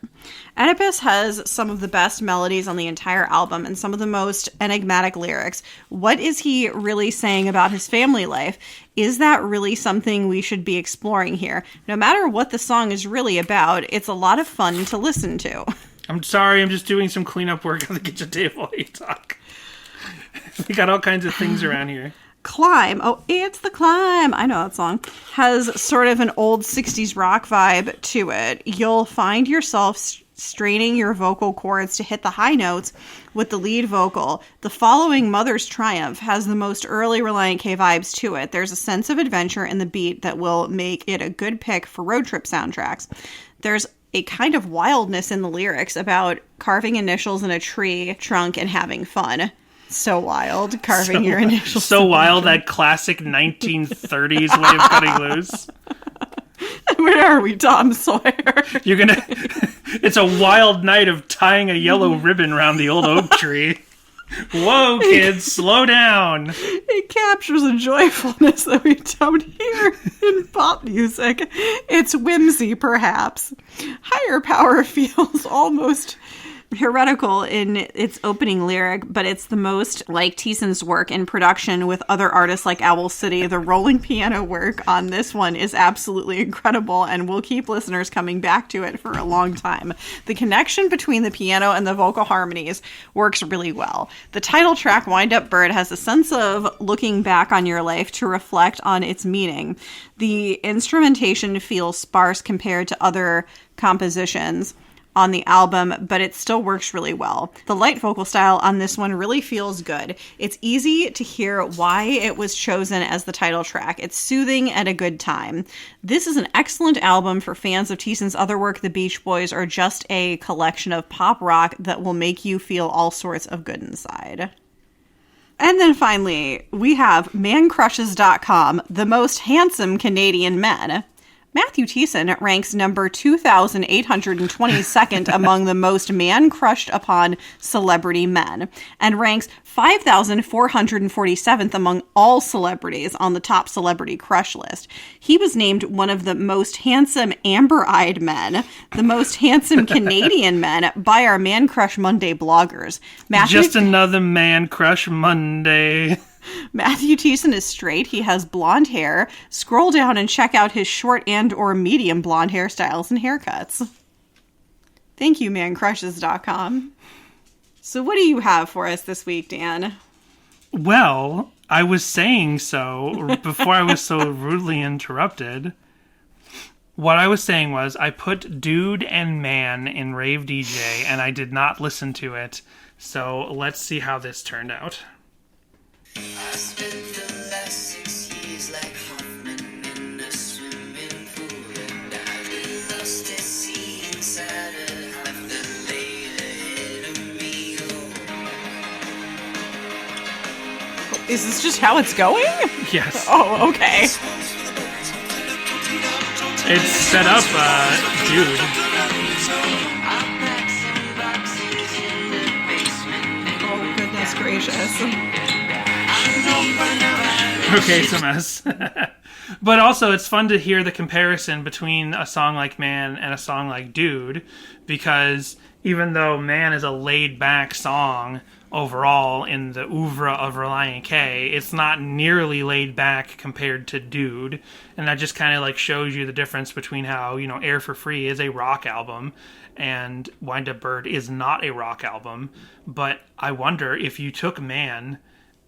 Oedipus has some of the best melodies on the entire album and some of the most enigmatic lyrics. What is he really saying about his family life? Is that really something we should be exploring here? No matter what the song is really about, it's a lot of fun to listen to. I'm sorry, I'm just doing some cleanup work on the kitchen table while you talk. We got all kinds of things around here. Climb. Oh, it's the climb. I know that song. Has sort of an old 60s rock vibe to it. You'll find yourself straining your vocal cords to hit the high notes with the lead vocal. The following, Mother's Triumph, has the most early Relient K vibes to it. There's a sense of adventure in the beat that will make it a good pick for road trip soundtracks. There's a kind of wildness in the lyrics about carving initials in a tree trunk and having fun. So wild, carving your initials. So wild, that classic 1930s way of cutting loose. Where are we, Tom Sawyer? It's a wild night of tying a yellow ribbon around the old oak tree. Whoa, kids, slow down. It captures a joyfulness that we don't hear in pop music. It's whimsy, perhaps. Higher power feels almost heretical in its opening lyric, but it's the most like Thiessen's work in production with other artists like Owl City. The rolling piano work on this one is absolutely incredible, and we'll keep listeners coming back to it for a long time. The connection between the piano and the vocal harmonies works really well. The title track, Wind Up Bird, has a sense of looking back on your life to reflect on its meaning. The instrumentation feels sparse compared to other compositions on the album, but it still works really well. The light vocal style on this one really feels good. It's easy to hear why it was chosen as the title track. It's soothing and a good time. This is an excellent album for fans of Thiessen's other work, The Beach Boys, or just a collection of pop rock that will make you feel all sorts of good inside. And then finally, we have mancrushes.com, the most handsome Canadian men. Matthew Thiessen ranks number 2,822nd among the most man-crushed upon celebrity men, and ranks 5,447th among all celebrities on the top celebrity crush list. He was named one of the most handsome amber-eyed men, the most handsome Canadian men by our Man Crush Monday bloggers. Just another Man Crush Monday. Matthew Thiessen is straight. He has blonde hair. Scroll down and check out his short and or medium blonde hairstyles and haircuts. Thank you, mancrushes.com. So what do you have for us this week, Dan? Well, I was saying so before I was so rudely interrupted. What I was saying was I put Dude and Man in Rave DJ, and I did not listen to it. So let's see how this turned out. I spent the last 6 years like Hoffman in a swimming pool, and I've been lost at sea inside a half that laid ahead of me. Is this just how it's going? Yes. Oh, okay. It's set up, Dude. Oh, goodness gracious. Okay, it's a mess. But also, it's fun to hear the comparison between a song like Man and a song like Dude, because even though Man is a laid-back song overall in the oeuvre of Relient K, it's not nearly laid back compared to Dude, and that just kind of like shows you the difference between how, you know, Air for Free is a rock album and Wind Up Bird is not a rock album. But I wonder if you took Man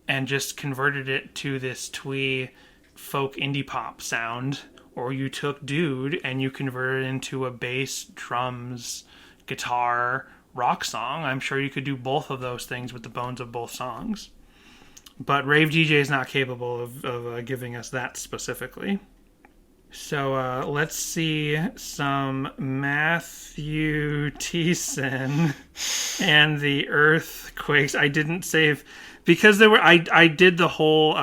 and just converted it to this twee folk indie pop sound, or you took Dude and you converted it into a bass, drums, guitar rock song, I'm sure you could do both of those things with the bones of both songs. But Rave DJ is not capable of giving us that specifically. So let's see some Matthew Thiessen and the Earthquakes. I didn't save because there were. I did the whole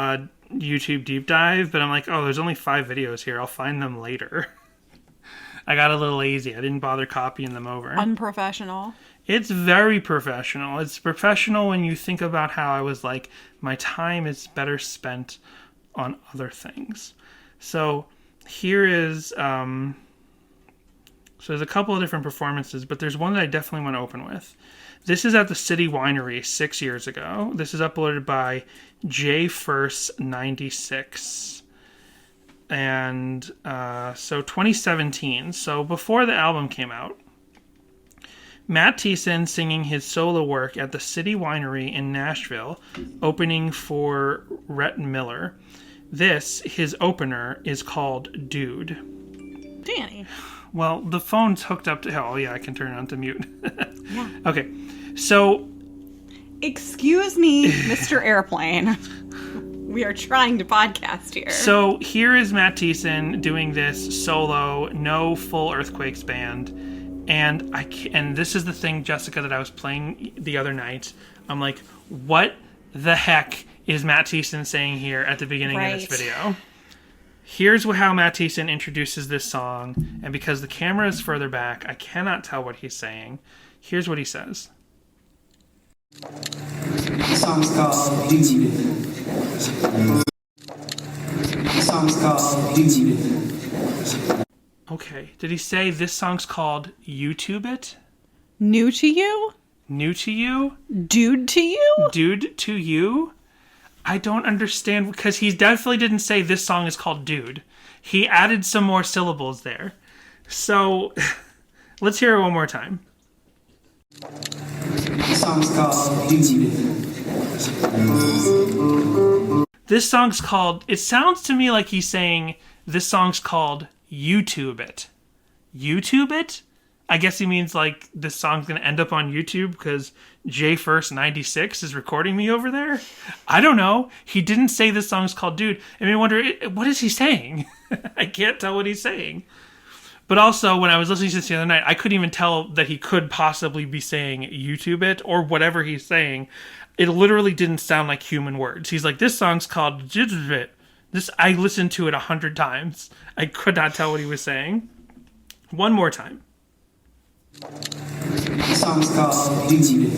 YouTube deep dive, but I'm like, oh, there's only 5 videos here. I'll find them later. I got a little lazy. I didn't bother copying them over. Unprofessional. It's very professional. It's professional when you think about how I was like, my time is better spent on other things. So here is, so there's a couple of different performances, but there's one that I definitely want to open with. This is at the City Winery 6 years ago. This is uploaded by JFirst96. And so 2017, so before the album came out, Matt Thiessen singing his solo work at the City Winery in Nashville, opening for Rhett Miller. This, his opener, is called Dude. Danny. Well, the phone's hooked up to... Oh, yeah, I can turn it on to mute. Yeah. Okay, so... Excuse me, Mr. Airplane. We are trying to podcast here. So here is Matt Thiessen doing this solo, no full Earthquakes band. And this is the thing, Jessica, that I was playing the other night. I'm like, what the heck is Matt Thiessen saying here at the beginning of this video? Here's how Matt Thiessen introduces this song. And because the camera is further back, I cannot tell what he's saying. Here's what he says. The song's called Dude. The song's called Dude. Okay, did he say this song's called YouTube It? New to you? New to you? Dude to you? Dude to you? I don't understand, because he definitely didn't say this song is called Dude. He added some more syllables there. So, let's hear it one more time. The song's called Dude. This song's called... It sounds to me like he's saying this song's called YouTube It. YouTube It? I guess he means like this song's going to end up on YouTube because JFirst96 is recording me over there? I don't know. He didn't say this song's called Dude. I mean, I wonder, what is he saying? I can't tell what he's saying. But also, when I was listening to this the other night, I couldn't even tell that he could possibly be saying YouTube It or whatever he's saying. It literally didn't sound like human words. He's like, this song's called YouTube It. I listened to it 100 times. I could not tell what he was saying. One more time. The song's called Dude.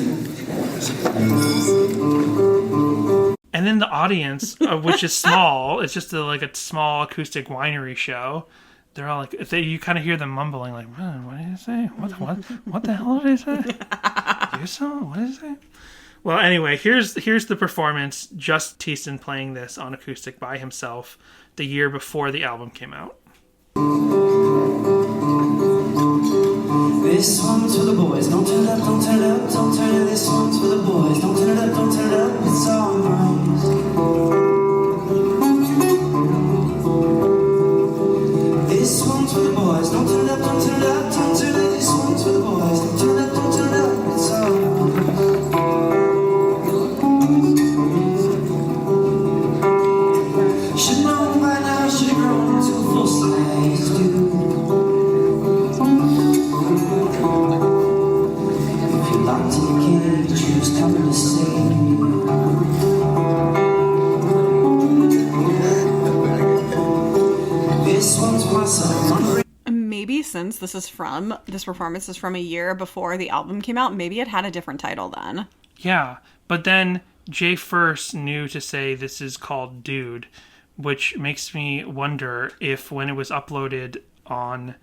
And then the audience, which is small, it's just like a small acoustic winery show. They're all like, you kind of hear them mumbling, like, what did he say? What the hell did he say? You saw? What did he say? Well, anyway, here's the performance. Just Thiessen playing this on acoustic by himself the year before the album came out. This one's for the boys. Don't turn it up, don't turn it up, don't turn it. This one's for the boys. Don't turn it up, don't turn it up. It's all noise. This one's for the boys. since this performance is from a year before the album came out, maybe it had a different title then. Yeah, but then Jay First knew to say this is called Dude, which makes me wonder if when it was uploaded on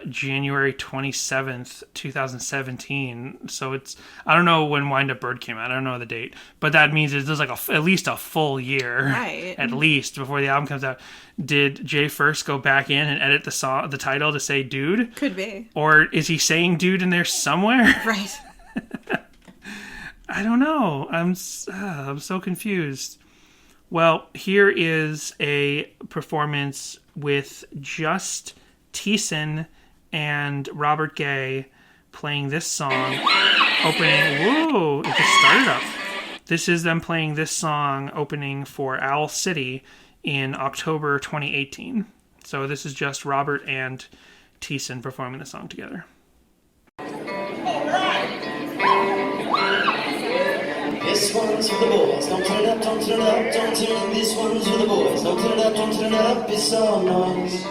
January 27th, 2017. So it's, I don't know when Wind Up Bird came out. I don't know the date, but that means it was like at least a full year, right? At least before the album comes out. Did Jay First go back in and edit the title to say Dude? Could be. Or is he saying Dude in there somewhere? Right. I don't know. I'm so confused. Well, here is a performance with just Thiessen and Robert Gay playing this song, opening. Whoa! It just started up. This is them playing this song opening for Owl City in October 2018. So this is just Robert and Thiessen performing the song together. This one's for the boys. Don't turn it up, don't turn it up, don't turn it. This one's for the boys. Don't turn it up, don't turn it up. It's all noise.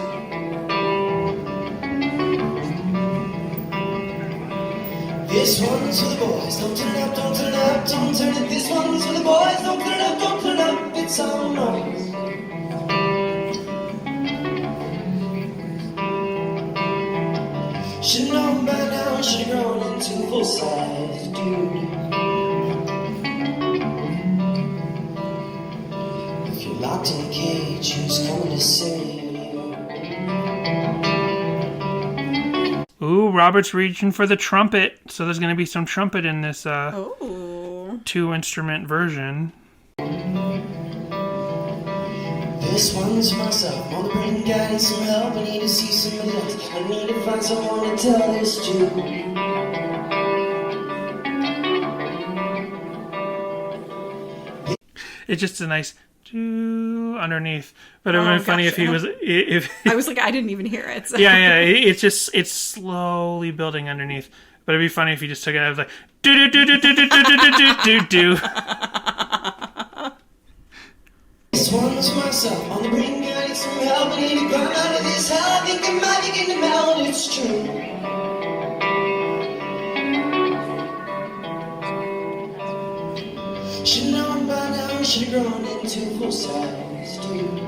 This one's for the boys. Don't turn it up, don't turn it up, don't turn it. This one's for the boys. Don't turn it up, don't turn it up. It's all noise. Should've known by now, should've grown into full-size dude. If you're locked in a cage, who's coming to save you? Ooh, Robert's reaching for the trumpet. So there's going to be some trumpet in this 2-instrument version. This one's for myself. On the brink, I need some help. I need to see somebody else. I need to find someone to tell this to. It's just a nice underneath, but it would have been funny if he was. If I was like, I didn't even hear it. So. Yeah. It's slowly building underneath, but it'd be funny if he just took it out. It was like do do do do do do do do do do. This one's for myself. On the brink, I need some help. I need to climb out of this hell. I think I might begin to melt. It's true. Should've known by now, should've grown into full-size dude.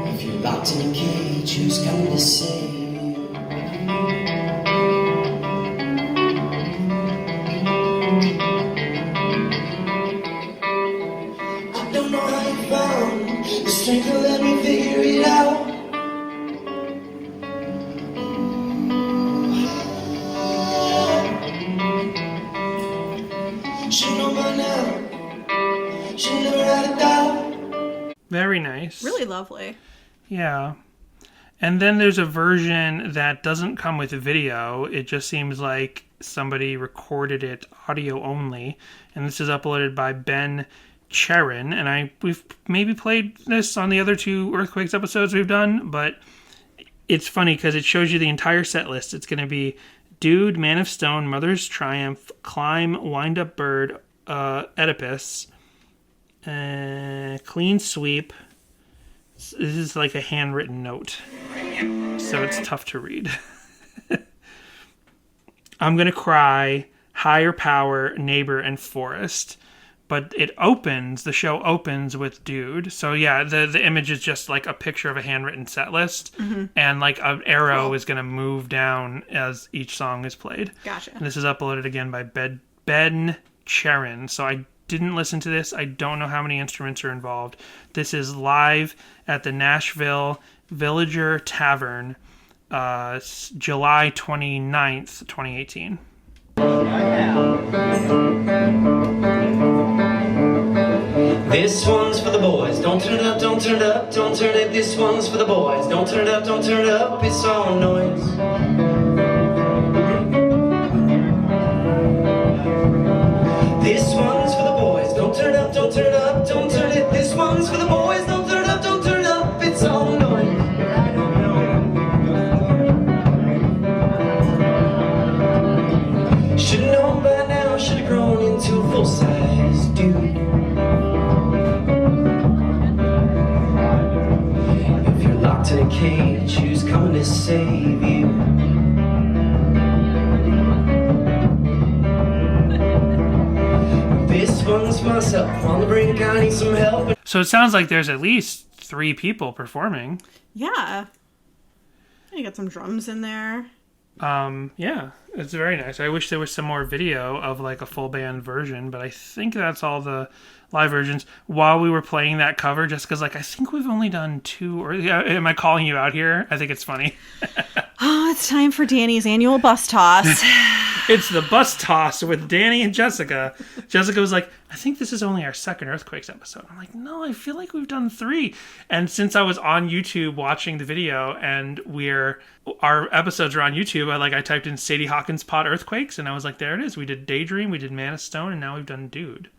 If you're locked in a cage, who's coming to save you? I don't know how you found the strength to let me figure it out. Very nice. Really lovely. Yeah. And then there's a version that doesn't come with a video. It just seems like somebody recorded it audio only. And this is uploaded by Ben Charon. And we've maybe played this on the other 2 Earthquakes episodes we've done, but it's funny because it shows you the entire set list. It's going to be Dude, Man of Stone, Mother's Triumph, Climb, Wind Up Bird, Oedipus, Clean Sweep. This is like a handwritten note, so it's tough to read. I'm Gonna Cry, Higher Power, Neighbor, and Forest. But the show opens with Dude. So yeah, the image is just like a picture of a handwritten set list. Mm-hmm. And like an arrow is going to move down as each song is played. Gotcha. And this is uploaded again by Ben Charon. So I didn't listen to this. I don't know how many instruments are involved. This is live at the Nashville Villager Tavern, July 29th, 2018. This one's for the boys. Don't turn it up, don't turn it up, don't turn it. This one's for the boys. Don't turn it up, don't turn it up. It's all noise. This one's for the boys. Don't turn it up, don't turn it up, don't turn it. This one's for the boys. Don't turn it up, don't turn it up. It's all noise. Should've known by now, should've grown into a full-size dude. save you. This one's myself on the brink, I need some help. So it sounds like there's at least 3 people performing. Yeah. You got some drums in there. Yeah, it's very nice. I wish there was some more video of like a full band version, but I think that's all the live versions. While we were playing that cover, Jessica's like, I think we've only done 2 or am I calling you out here? I think it's funny. Oh, it's time for Danny's annual bus toss. It's the bus toss with Danny and Jessica. Jessica was like, I think this is only our second Earthquakes episode. I'm like, no, I feel like we've done 3. And since I was on YouTube watching the video and our episodes are on YouTube, I typed in Sadie Hawkins Pod Earthquakes and I was like, there it is. We did Daydream, we did Man of Stone, and now we've done Dude.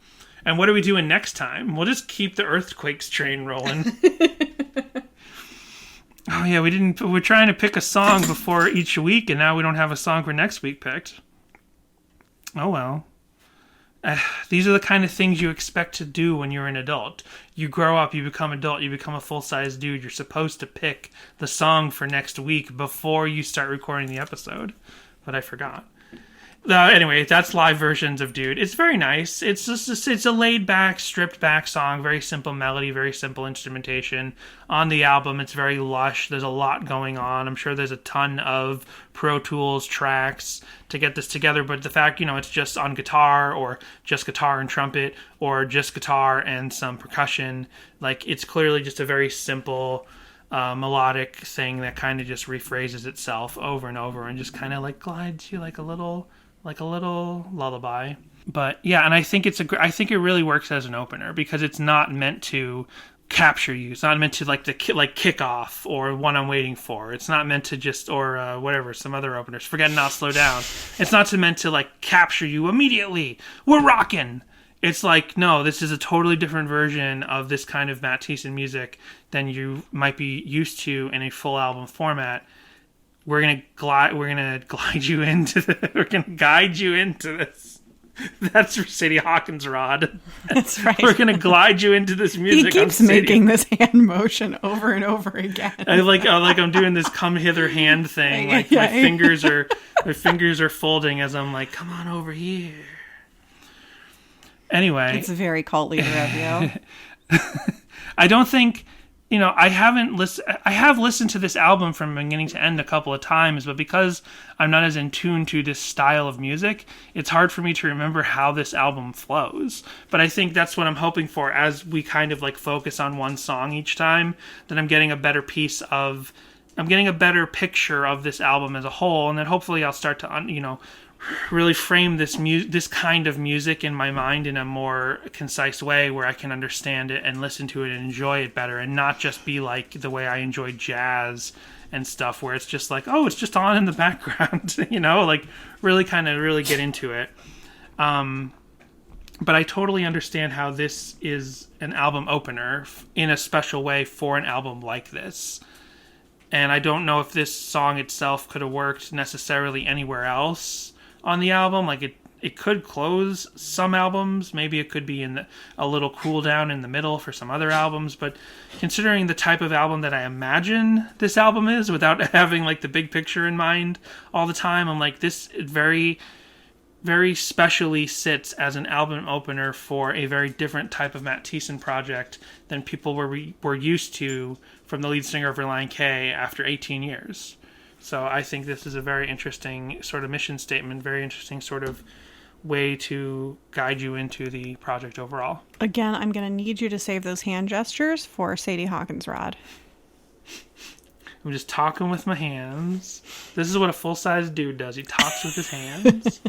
And what are we doing next time? We'll just keep the Earthquakes train rolling. Oh yeah, we're trying to pick a song before each week, and now we don't have a song for next week picked. Oh well. These are the kind of things you expect to do when you're an adult. You grow up, you become adult, you become a full-size dude. You're supposed to pick the song for next week before you start recording the episode. But I forgot. Anyway, that's live versions of Dude. It's very nice. It's a laid-back, stripped-back song. Very simple melody, very simple instrumentation. On the album, it's very lush. There's a lot going on. I'm sure there's a ton of Pro Tools tracks to get this together, but the fact, it's just on guitar, or just guitar and trumpet, or just guitar and some percussion, it's clearly just a very simple melodic thing that kind of just rephrases itself over and over and just kind of glides you like a little lullaby. But yeah, and I think I think it really works as an opener because it's not meant to capture you. It's not meant to kick off or One I'm Waiting For. It's not meant to just whatever, some other openers. Forget Not Slow Down. It's not meant to capture you immediately. We're rocking. It's no, this is a totally different version of this kind of Matt Thiessen music than you might be used to in a full album format. We're gonna guide you into this. That's for Sadie Hawkins' rod. That's right. We're gonna glide you into this music. He keeps making this hand motion over and over again. I'm doing this come hither hand thing. My fingers are folding as I'm like, come on over here. Anyway, it's a very cult leader of you. I don't think, I have listened to this album from beginning to end a couple of times, but because I'm not as in tune to this style of music, it's hard for me to remember how this album flows. But I think that's what I'm hoping for as we kind of focus on one song each time, that I'm getting a better picture of this album as a whole, and then hopefully I'll start to, really frame this kind of music in my mind in a more concise way where I can understand it and listen to it and enjoy it better, and not just be like the way I enjoy jazz and stuff where it's just it's just on in the background, really get into it. But I totally understand how this is an album opener in a special way for an album like this. And I don't know if this song itself could have worked necessarily anywhere else on the album. It could close some albums. Maybe it could be in a little cool down in the middle for some other albums. But considering the type of album that I imagine this album is, without having the big picture in mind all the time, I'm this very, very specially sits as an album opener for a very different type of Matt Thiessen project than people were used to from the lead singer of Relient K after 18 years. So I think this is a very interesting sort of mission statement, very interesting sort of way to guide you into the project overall. Again, I'm going to need you to save those hand gestures for Sadie Hawkins' rod. I'm just talking with my hands. This is what a full-size dude does. He talks with his hands.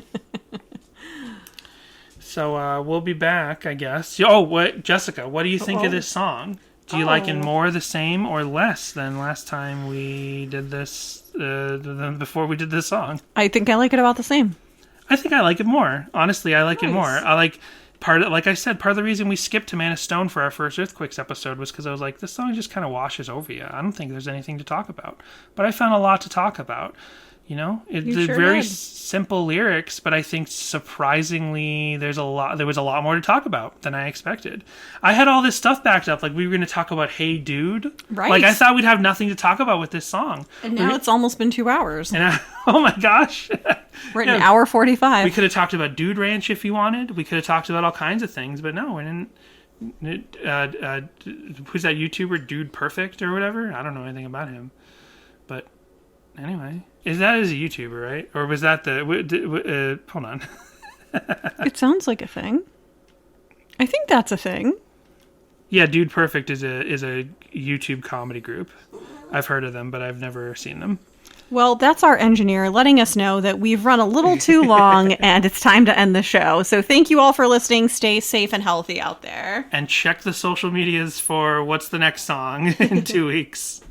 So we'll be back, I guess. Jessica, what do you think of this song? Do you like it more, the same, or less than last time we did this, than before we did this song? I think I like it about the same. I think I like it more. Honestly, I like it more. I like part of the reason we skipped to Man of Stone for our first Earthquakes episode was because I was like, this song just kind of washes over you. I don't think there's anything to talk about. But I found a lot to talk about. You know, You they're sure very did. simple lyrics, but I think surprisingly there was a lot more to talk about than I expected. I had all this stuff backed up, like we were going to talk about Hey Dude. Right. Like I thought we'd have nothing to talk about with this song. And now it's almost been 2 hours. And oh my gosh. We're at an hour 45. We could have talked about Dude Ranch if you wanted. We could have talked about all kinds of things, but no, we didn't. Who's that YouTuber, Dude Perfect or whatever? I don't know anything about him. But anyway, is a YouTuber, right? Or was that the? Hold on. It sounds like a thing. I think that's a thing. Yeah, Dude Perfect is a YouTube comedy group. I've heard of them, but I've never seen them. Well, that's our engineer letting us know that we've run a little too long and it's time to end the show. So thank you all for listening. Stay safe and healthy out there. And check the social medias for what's the next song in 2 weeks.